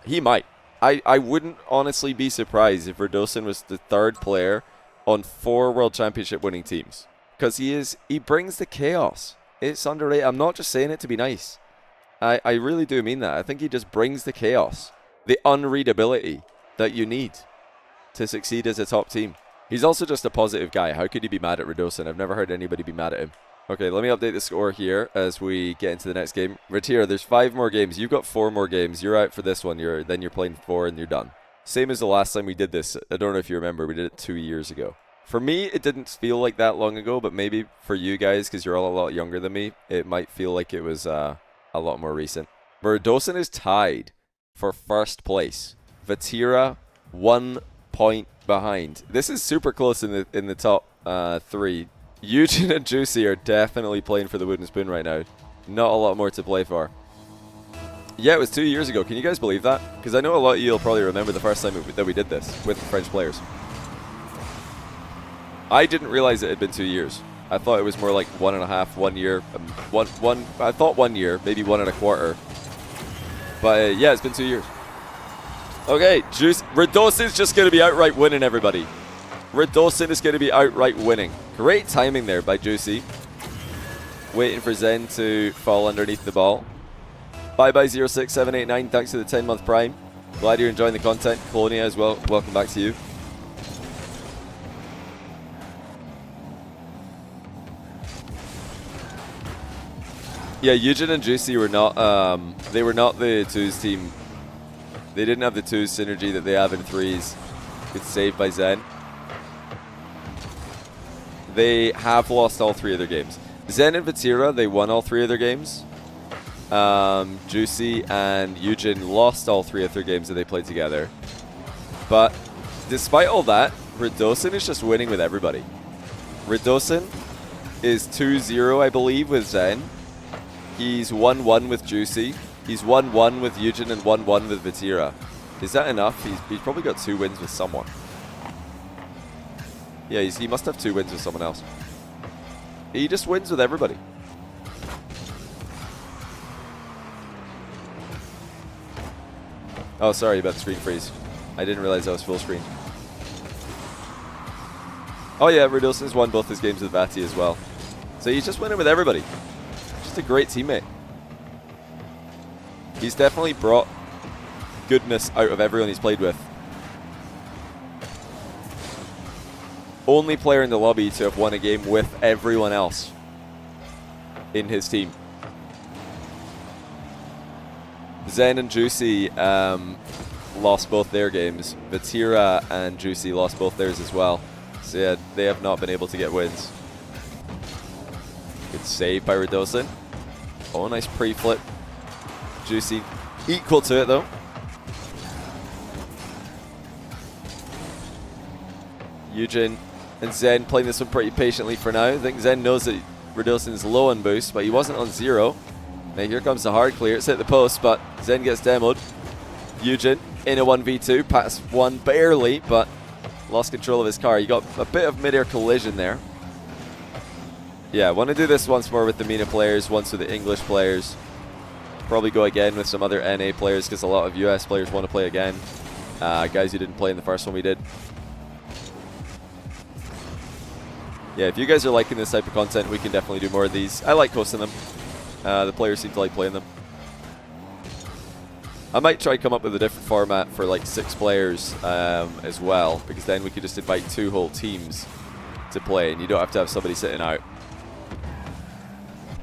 He might. I wouldn't honestly be surprised if Radosin was the third player on 4 World Championship winning teams. Because he brings the chaos. It's underrated. I'm not just saying it to be nice. I really do mean that. I think he just brings the chaos. The unreadability that you need to succeed as a top team. He's also just a positive guy. How could you be mad at Radosin? I've never heard anybody be mad at him. Okay, let me update the score here as we get into the next game. Vatira, there's 5 more games. You've got 4 more games. You're out for this one. Then you're playing 4 and you're done. Same as the last time we did this. I don't know if you remember. We did it 2 years ago. For me, it didn't feel like that long ago, but maybe for you guys, because you're all a lot younger than me, it might feel like it was a lot more recent. Radosin is tied for first place. Vatira, 1 point behind. This is super close in the top 3. Eugen and Juicy are definitely playing for the wooden spoon right now. Not a lot more to play for. Yeah, it was 2 years ago. Can you guys believe that? Because I know a lot of you will probably remember the first time that we did this with French players. I didn't realize it had been 2 years. I thought it was more like 1.5, 1 year. I thought 1 year, maybe 1.25. But yeah, it's been 2 years. Okay, Radosin's just going to be outright winning, everybody. Radosin is going to be outright winning. Great timing there by Juicy. Waiting for Zen to fall underneath the ball. Bye-bye 06789, thanks for the 10-month Prime. Glad you're enjoying the content. Colonia as well, welcome back to you. Yeah, Eugen and Juicy were not, they were not the 2s team. They didn't have the 2s synergy that they have in 3s. It's saved by Zen. They have lost all 3 of their games. Zen and Vatira, they won all 3 of their games. Juicy and Eugen lost all 3 of their games that they played together. But despite all that, Radosin is just winning with everybody. Radosin is 2-0, I believe, with Zen. He's 1-1 with Juicy. He's 1-1 with Eugen and 1-1 with Vatira. Is that enough? He's probably got 2 wins with someone. Yeah, he must have 2 wins with someone else. He just wins with everybody. Oh, sorry about the screen freeze. I didn't realize I was full screen. Oh yeah, Radosin's won both his games with Vati as well. So he's just winning with everybody. Just a great teammate. He's definitely brought goodness out of everyone he's played with. Only player in the lobby to have won a game with everyone else in his team. Zen and Juicy lost both their games. Vatira and Juicy lost both theirs as well. So yeah, they have not been able to get wins. Good save by Radosin. Oh, nice pre-flip. Juicy equal to it though. Eugen and Zen playing this one pretty patiently for now. I think Zen knows that Radosin's low on boost, but he wasn't on 0. Now here comes the hard clear. It's hit the post, but Zen gets demoed. Eugen in a 1v2. Pass one barely, but lost control of his car. You got a bit of mid-air collision there. Yeah, I want to do this once more with the MENA players, once with the English players. Probably go again with some other NA players because a lot of US players want to play again. Guys who didn't play in the first one we did. Yeah, if you guys are liking this type of content, we can definitely do more of these. I like hosting them. The players seem to like playing them. I might try to come up with a different format for like 6 players as well, because then we could just invite 2 whole teams to play and you don't have to have somebody sitting out.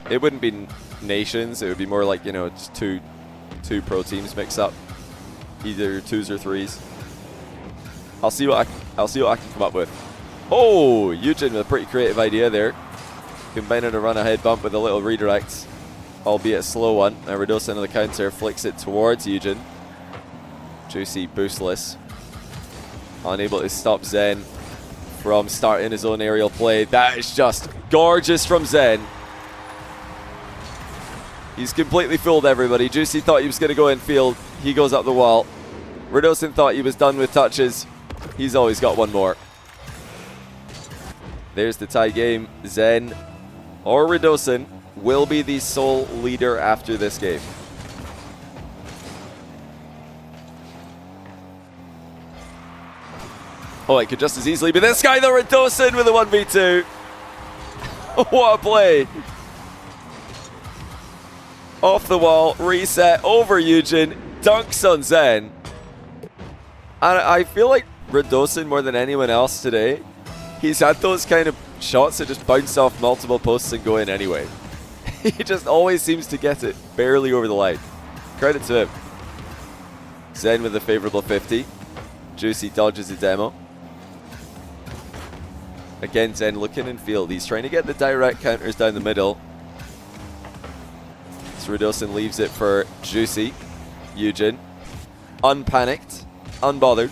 It wouldn't be nations, it would be more like, you know, just two pro teams mix up. Either 2s or 3s. I'll see what I can come up with. Oh, Eugen with a pretty creative idea there. Combining a run ahead bump with a little redirect, albeit a slow one. Now Radosin on the counter flicks it towards Eugen. Juicy boostless. Unable to stop Zen from starting his own aerial play. That is just gorgeous from Zen. He's completely fooled everybody. Juicy thought he was going to go infield. He goes up the wall. Radosin thought he was done with touches. He's always got one more. There's the tie game. Zen or Radosin will be the sole leader after this game. Oh, it could just as easily be this guy though, Radosin with a 1v2. What a play. Off the wall, reset, over Eugen, dunks on Zen. And I feel like Radosin, more than anyone else today, he's had those kind of shots that just bounce off multiple posts and go in anyway. He just always seems to get it barely over the line. Credit to him. Zen with a favorable 50. Juicy dodges the demo. Again, Zen looking in field. He's trying to get the direct counters down the middle. So Radosin leaves it for Juicy. Eugen. Unpanicked. Unbothered.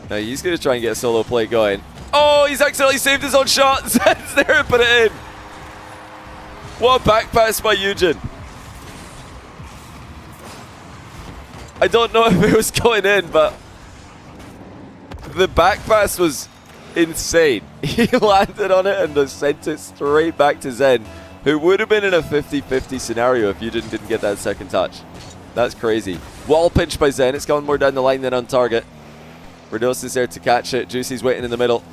Now he's going to try and get a solo play going. Oh, he's accidentally saved his own shot. Zen's there and put it in. What a back pass by Eugen. I don't know if it was going in, but the back pass was insane. He landed on it and just sent it straight back to Zen, who would have been in a 50-50 scenario if Eugen didn't get that second touch. That's crazy. Wall pinch by Zen. It's gone more down the line than on target. Radosin's there to catch it. Juicy's waiting in the middle.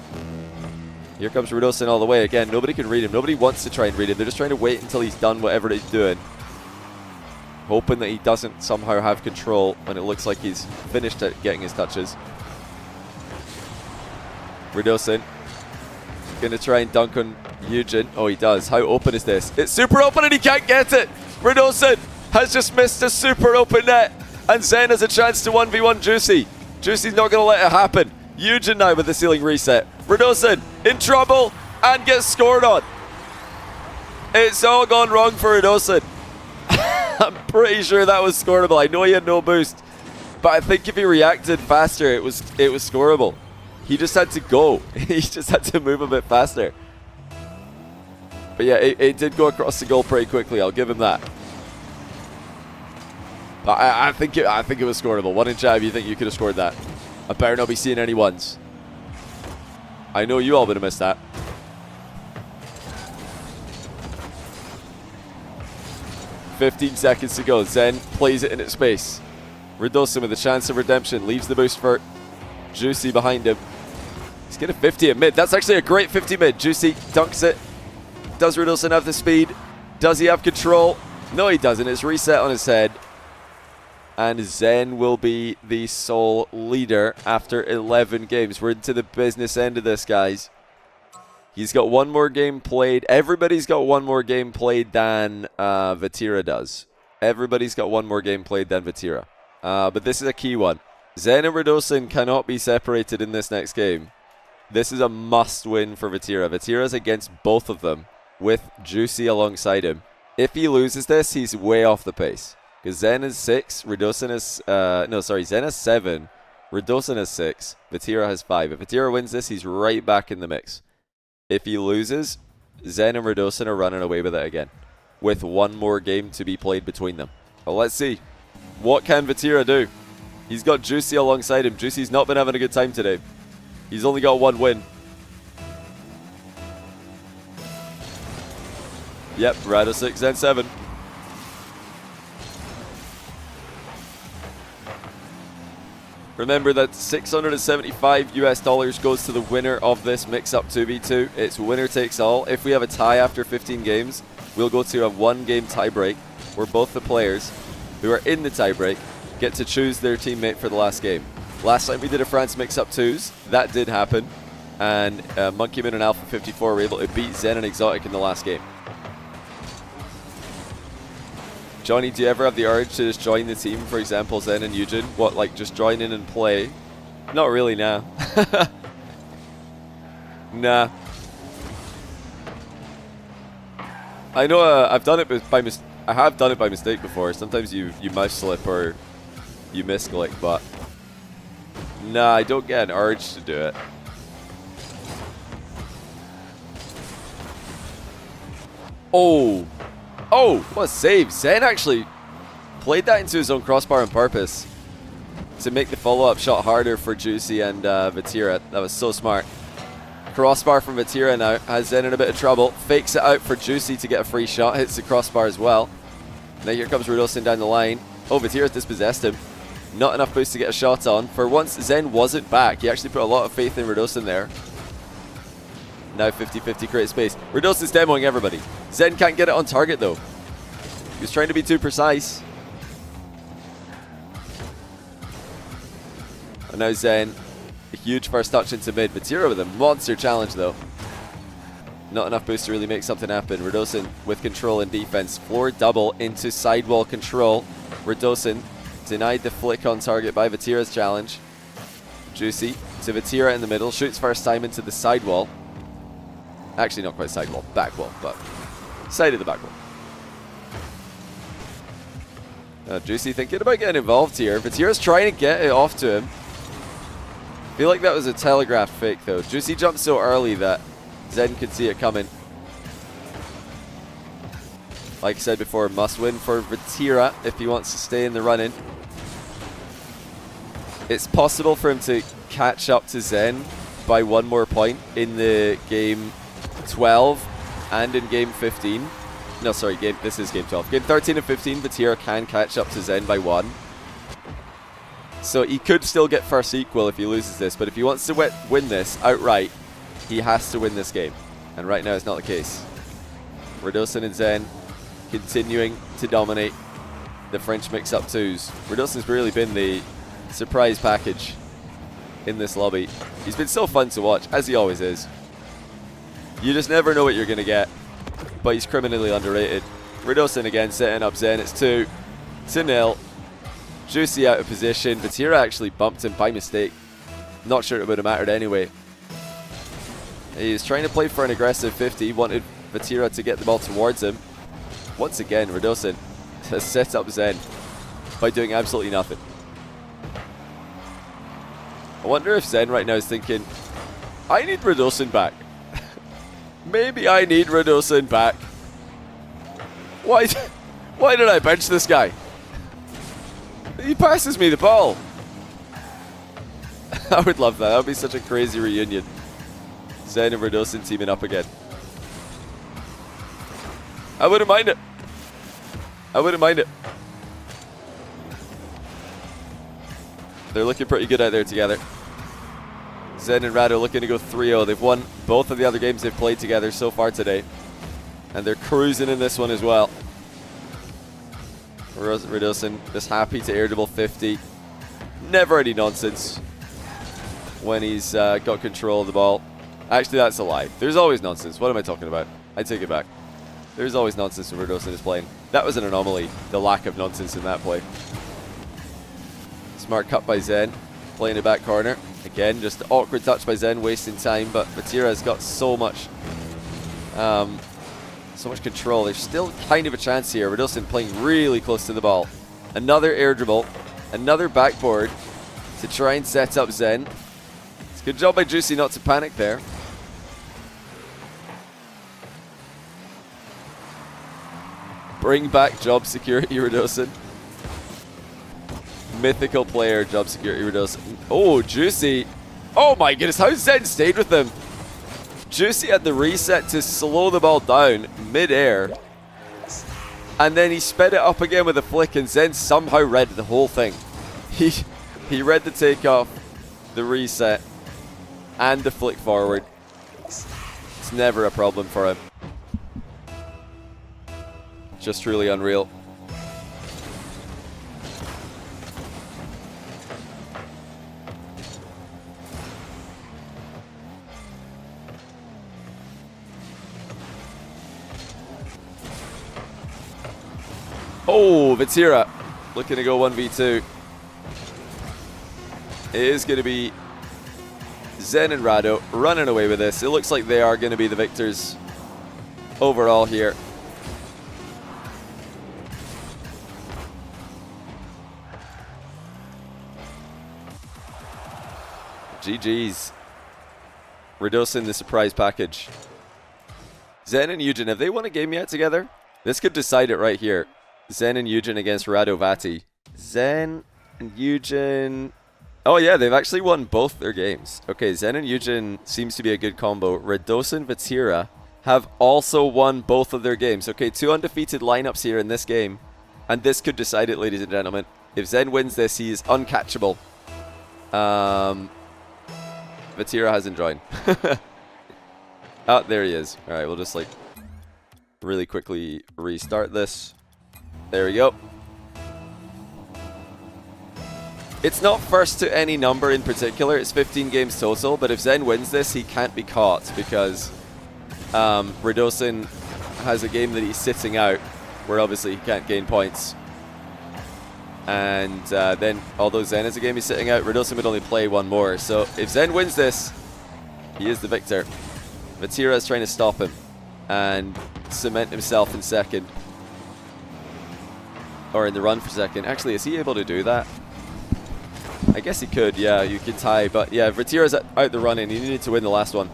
Here comes Radosin all the way. Again, nobody can read him. Nobody wants to try and read him. They're just trying to wait until he's done whatever he's doing, hoping that he doesn't somehow have control when it looks like he's finished at getting his touches. Radosin going to try and dunk on Eugen. Oh, he does. How open is this? It's super open and he can't get it. Radosin has just missed a super open net, and Zen has a chance to 1v1 Juicy. Juicy's not going to let it happen. Eugen now with the ceiling reset. Radosin in trouble and gets scored on. It's all gone wrong for Radosin. I'm pretty sure that was scoreable. I know he had no boost, but I think if he reacted faster, it was scoreable. He just had to go. He just had to move a bit faster. But yeah, it did go across the goal pretty quickly. I'll give him that. But I think it was scoreable. One in chat, you think you could have scored that? I better not be seeing any ones. I know you all would have missed that. "15 seconds to go. Zen plays it in its space. Radosin with a chance of redemption. Leaves the boost for Juicy behind him. He's getting 50 at mid. That's actually a great 50 mid. Juicy dunks it. Does Radosin have the speed? Does he have control? No, he doesn't. It's reset on his head. And Zen will be the sole leader after 11 games. We're into the business end of this, guys. He's got one more game played. Everybody's got one more game played than Vatira does. Everybody's got one more game played than Vatira. But this is a key one. Zen and Radosin cannot be separated in this next game. This is a must-win for Vatira. Vatira's against both of them with Juicy alongside him. If he loses this, he's way off the pace. Because Zen is 6, Radosin is... Zen has 7, Radosin has 6, Vatira has 5. If Vatira wins this, he's right back in the mix. If he loses, Zen and Radosin are running away with it again, with one more game to be played between them. But let's see. What can Vatira do? He's got Juicy alongside him. Juicy's not been having a good time today. He's only got one win. Yep, Rado 6, Zen 7. Remember that $675 US goes to the winner of this mix-up 2v2. It's winner takes all. If we have a tie after 15 games, we'll go to a one-game tiebreak where both the players who are in the tiebreak get to choose their teammate for the last game. Last time we did a France mix-up 2s, that did happen, and Monkey Moon and Alpha 54 were able to beat Zen and Exotic in the last game. Johnny, do you ever have the urge to just join the team, for example, Zen and Eugen? What, like just join in and play? Not really, nah. Nah. I know I've done it by I have done it by mistake before. Sometimes you mouse slip or you misclick, but nah, I don't get an urge to do it. Oh. Oh, what a save. Zen actually played that into his own crossbar on purpose to make the follow-up shot harder for Juicy and Vatira. That was so smart. Crossbar from Vatira now has Zen in a bit of trouble. Fakes it out for Juicy to get a free shot. Hits the crossbar as well. Now here comes Radosin down the line. Oh, Vatira's dispossessed him. Not enough boost to get a shot on. For once, Zen wasn't back. He actually put a lot of faith in Radosin there. Now 50-50 create space. Radosin's demoing everybody. Zen can't get it on target though. He was trying to be too precise. And now Zen, a huge first touch into mid. Vatira with a monster challenge though. Not enough boost to really make something happen. Radosin with control and defense. Floor double into sidewall control. Radosin denied the flick on target by Vatira's challenge. Juicy to Vatira in the middle. Shoots first time into the sidewall. Actually, not quite sidewall, back wall, but side of the back wall. Juicy thinking about getting involved here. Vatira's trying to get it off to him. I feel like that was a telegraphed fake, though. Juicy jumped so early that Zen could see it coming. Like I said before, must win for Vatira if he wants to stay in the run-in. it's possible for him to catch up to Zen by 1 more point in the game 12 and in game 15. No, sorry, this is game 12. Game 13 and 15, Vatira can catch up to Zen by 1. So he could still get first equal if he loses this, but if he wants to win this outright, he has to win this game. And right now it's not the case. Radosin and Zen continuing to dominate the French mix-up 2s. Radosin's really been the surprise package in this lobby. He's been so fun to watch, as he always is. You just never know what you're going to get, but he's criminally underrated. Radosin again setting up Zen. It's 2-0. Juicy out of position. Vatira actually bumped him by mistake. Not sure it would have mattered anyway. He's trying to play for an aggressive 50. He wanted Vatira to get the ball towards him. Once again, Radosin has set up Zen by doing absolutely nothing. I wonder if Zen right now is thinking, I need Radosin back. Maybe I need Radosin back. Why did I bench this guy? He passes me the ball. I would love that. That would be such a crazy reunion. Zen and Radosin teaming up again. I wouldn't mind it. I wouldn't mind it. They're looking pretty good out there together. Zen and Rado looking to go 3-0. They've won both of the other games they've played together so far today. And they're cruising in this one as well. Radosin just happy to air double 50. Never any nonsense when he's got control of the ball. Actually, that's a lie. There's always nonsense. What am I talking about? I take it back. There's always nonsense when Radosin is playing. That was an anomaly, the lack of nonsense in that play. Smart cut by Zen, playing the back corner. Again, just an awkward touch by Zen, wasting time, but Vatira has got so much control. There's still kind of a chance here. Radosin playing really close to the ball. Another air dribble, another backboard to try and set up Zen. It's a good job by Juicy not to panic there. Bring back job security, Radosin. Mythical player, job security, Radosin. Oh, Juicy. Oh my goodness, how Zen stayed with him. Juicy had the reset to slow the ball down mid-air. And then he sped it up again with a flick, and Zen somehow read the whole thing. He read the takeoff, the reset, and the flick forward. It's never a problem for him. Just truly unreal. Oh, Vatira looking to go 1v2. It is going to be Zen and Rado running away with this. It looks like they are going to be the victors overall here. GG's. Radosin, the surprise package. Zen and Eugen, have they won a game yet together? This could decide it right here. Zen and Eugen against Rado Vati. Zen and Eugen. Oh yeah, they've actually won both their games. Okay, Zen and Eugen seems to be a good combo. Radosin and Vatira have also won both of their games. Okay, 2 undefeated lineups here in this game. And this could decide it, ladies and gentlemen. If Zen wins this, he is uncatchable. Vatira hasn't joined. Oh, there he is. All right, we'll just like really quickly restart this. There we go. It's not first to any number in particular. It's 15 games total, but if Zen wins this, he can't be caught because Radosin has a game that he's sitting out where obviously he can't gain points. And then, although Zen has a game he's sitting out, Radosin would only play one more. So if Zen wins this, he is the victor. Vatira is trying to stop him and cement himself in second. Or in the run for second. Actually, is he able to do that? I guess he could, yeah, you could tie. But yeah, Vatira's out the running. He needed to win the last one.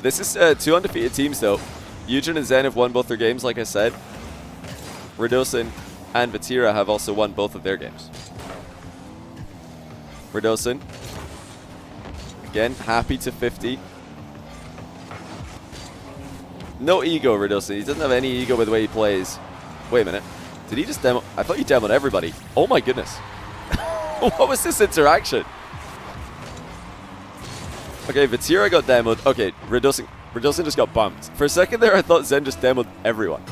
This is 2 undefeated teams, though. Eugen and Zen have won both their games, like I said. Radosin and Vatira have also won both of their games. Radosin. Again, happy to 50. No ego, Radosin. He doesn't have any ego with the way he plays. Wait a minute. Did he just demo? I thought he demoed everybody. Oh my goodness. What was this interaction? Okay, Vatira got demoed. Okay, Radosin just got bumped. For a second there, I thought Zen just demoed everyone.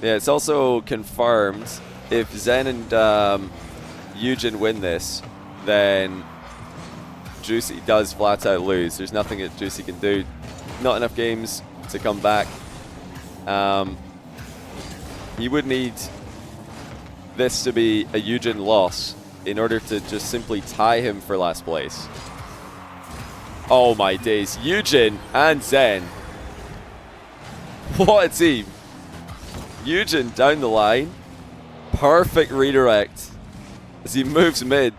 Yeah, it's also confirmed if Zen and Eugen win this, then Juicy does flat out lose. There's nothing that Juicy can do. Not enough games to come back. He would need this to be a Eugen loss in order to just simply tie him for last place. Oh my days. Eugen and Zen. What a team. Eugen down the line. Perfect redirect as he moves mid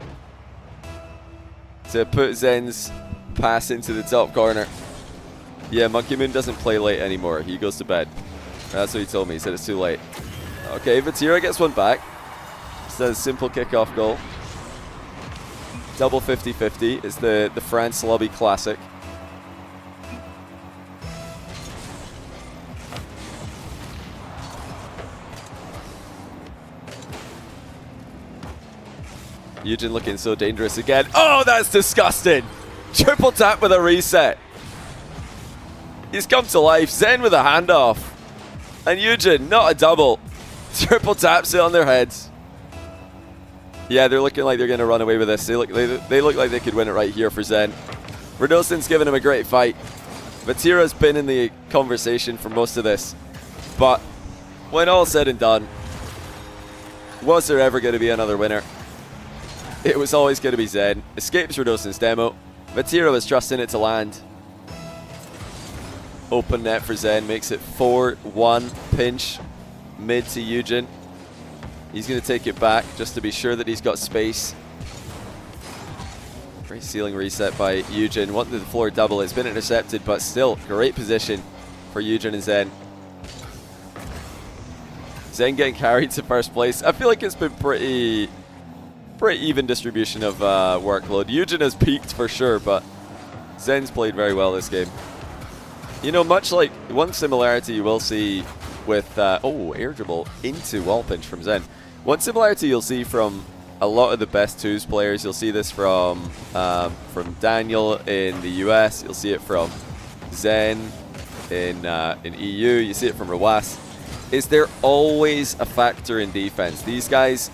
to put Zen's pass into the top corner. Yeah, Monkey Moon doesn't play late anymore. He goes to bed. That's what he told me. He said it's too late. Okay, Vatira gets one back. It's a simple kickoff goal. Double 50-50 is the France Lobby Classic. Eugen looking so dangerous again. Oh, that's disgusting. Triple tap with a reset. He's come to life. Zen with a handoff. And Eugen, not a double. Triple taps it on their heads. Yeah, they're looking like they're going to run away with this. They look like they could win it right here for Zen. Radosin's giving him a great fight. Vatira's been in the conversation for most of this. But when all said and done, was there ever going to be another winner? It was always going to be Zen. Escapes Radosin's demo. Vatira was trusting it to land. Open net for Zen. Makes it 4-1. Pinch. Mid to Eugen. He's going to take it back just to be sure that he's got space. Great ceiling reset by Eugen. Wanted the floor double. It's been intercepted, but still great position for Eugen and Zen. Zen getting carried to first place. I feel like it's been pretty even distribution of workload. Eugen has peaked for sure, but Zen's played very well this game. You know, much like one similarity you will see with air dribble into wall pinch from Zen. One similarity you'll see from a lot of the best twos players. You'll see this from Daniel in the US. You'll see it from Zen in EU. You see it from Rawas. Is there always a factor in defense? These guys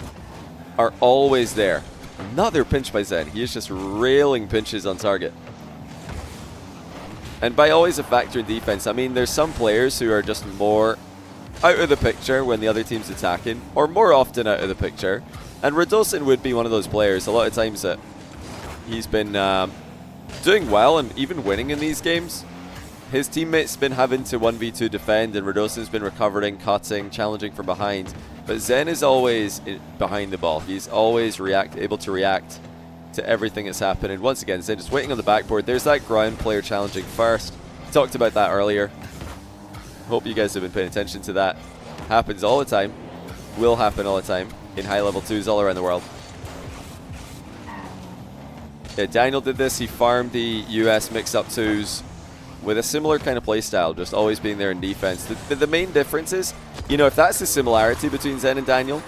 are always there. Another pinch by Zen. He is just railing pinches on target. And by always a factor in defense, I mean there's some players who are just more out of the picture when the other team's attacking, or more often out of the picture. And Radosin would be one of those players. A lot of times that he's been doing well and even winning in these games. His teammates been having to 1v2 defend, and Radosin's been recovering, cutting, challenging from behind. But Zen is always behind the ball. He's always able to react to everything that's happening. Once again, Zen just waiting on the backboard. There's that ground player challenging first. Talked about that earlier. Hope you guys have been paying attention to that. Happens all the time. Will happen all the time in high level 2s all around the world. Yeah, Daniel did this. He farmed the US mix-up 2s with a similar kind of play style, just always being there in defense. The main difference is, you know, if that's the similarity between Zen and Daniel,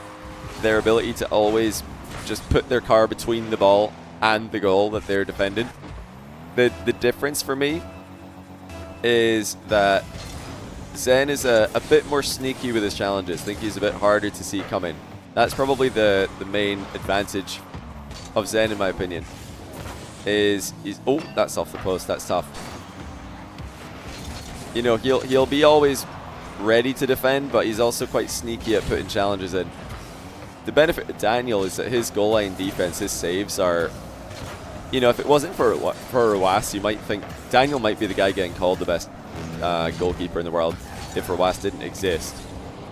their ability to always just put their car between the ball and the goal that they're defending. The difference for me is that Zen is a bit more sneaky with his challenges. I think he's a bit harder to see coming. That's probably the main advantage of Zen, in my opinion. Oh, that's off the post. That's tough. You know, he'll be always ready to defend, but he's also quite sneaky at putting challenges in. The benefit of Daniel is that his goal line defense, his saves are, you know, if it wasn't for Rawas, you might think Daniel might be the guy getting called the best goalkeeper in the world if Rawas didn't exist.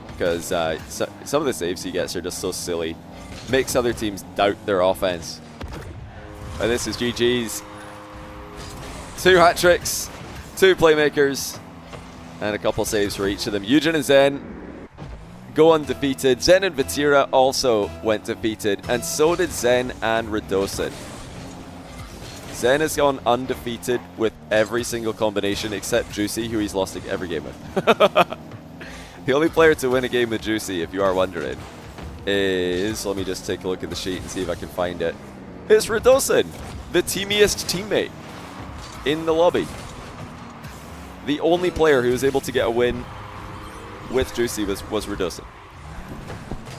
Because some of the saves he gets are just so silly. Makes other teams doubt their offense. And this is GG's. 2 hat tricks, 2 playmakers, and a couple saves for each of them. Eugen and Zen go undefeated. Zen and Vatira also went defeated, and so did Zen and Radosin. Zen has gone undefeated with every single combination except Juicy, who he's lost every game with. The only player to win a game with Juicy, if you are wondering, is, let me just take a look at the sheet and see if I can find it. It's Radosin, the teamiest teammate in the lobby. The only player who was able to get a win with Juicy was Radosin.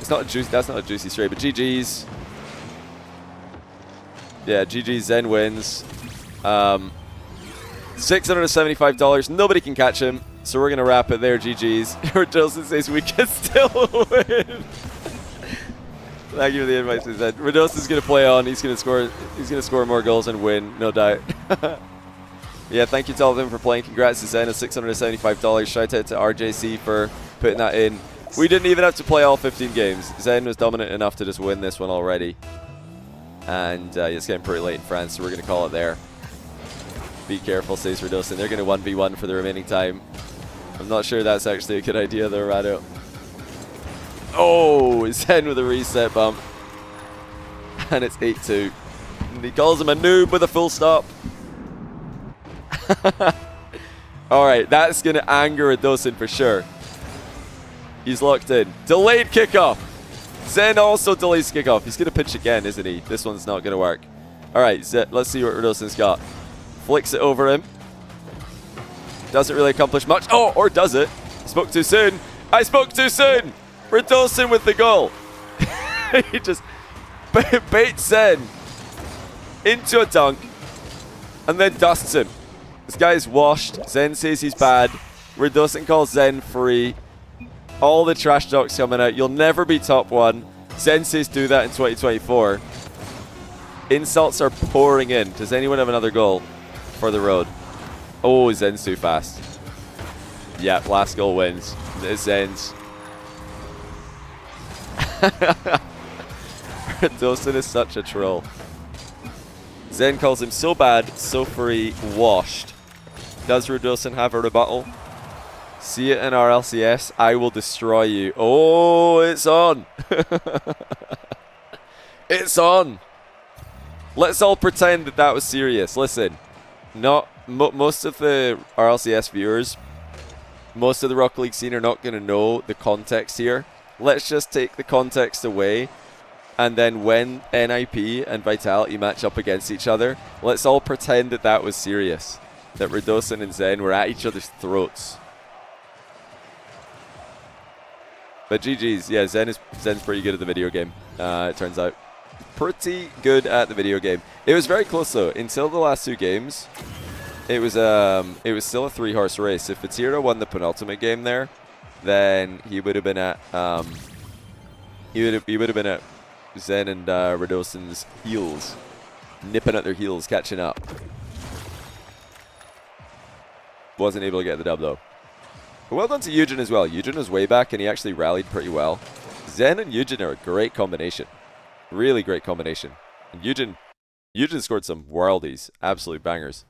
It's not a Juicy, that's not a Juicy stray, but GG's. Yeah, GG's, Zen wins. $675. Nobody can catch him, so we're gonna wrap it there. GG's. Radosin says we can still win. Thank you for the invite, Zen. Radosin's gonna play on. He's gonna score more goals and win, no doubt. Yeah, thank you to all of them for playing. Congrats to Zen, $675. Shout out to RJC for putting that in. We didn't even have to play all 15 games. Zen was dominant enough to just win this one already. And it's getting pretty late in France, so we're going to call it there. Be careful, says Radosin. They're going to 1v1 for the remaining time. I'm not sure that's actually a good idea, though, Rado. Oh, Zen with a reset bump. And it's 8-2. And he calls him a noob with a full stop. Alright, that's going to anger Radosin for sure. He's locked in. Delayed kickoff. Zen also delays kickoff. He's going to pitch again, isn't he? This one's not going to work. Alright, let's see what Radosin's got. Flicks it over him. Doesn't really accomplish much. Oh, or does it? Spoke too soon. I spoke too soon. Radosin with the goal. He just baits Zen into a dunk and then dusts him. This guy is washed. Zen says he's bad. Radosin calls Zen free. All the trash talks coming out. You'll never be top one. Zen says do that in 2024. Insults are pouring in. Does anyone have another goal for the road? Oh, Zen's too fast. Yeah, last goal wins. It's Zen's. Radosin is such a troll. Zen calls him so bad, so free, washed. Does Radosin have a rebuttal? See it in our LCS. I will destroy you. Oh, it's on. It's on. Let's all pretend that was serious. Listen, most of the RLCS viewers, most of the Rocket League scene are not going to know the context here. Let's just take the context away. And then when NIP and Vitality match up against each other, let's all pretend that was serious. That Radosin and Zen were at each other's throats. But GG's, yeah, Zen's pretty good at the video game, it turns out. Pretty good at the video game. It was very close though. Until the last two games, it was still a 3-horse race. If Vatira won the penultimate game there, then he would have been at he would have been at Zen and Radosin's heels, nipping at their heels, catching up. Wasn't able to get the dub though. But well done to Eugen as well. Eugen was way back and he actually rallied pretty well. Zen and Eugen are a great combination. Really great combination. And Eugen scored some worldies, absolute bangers.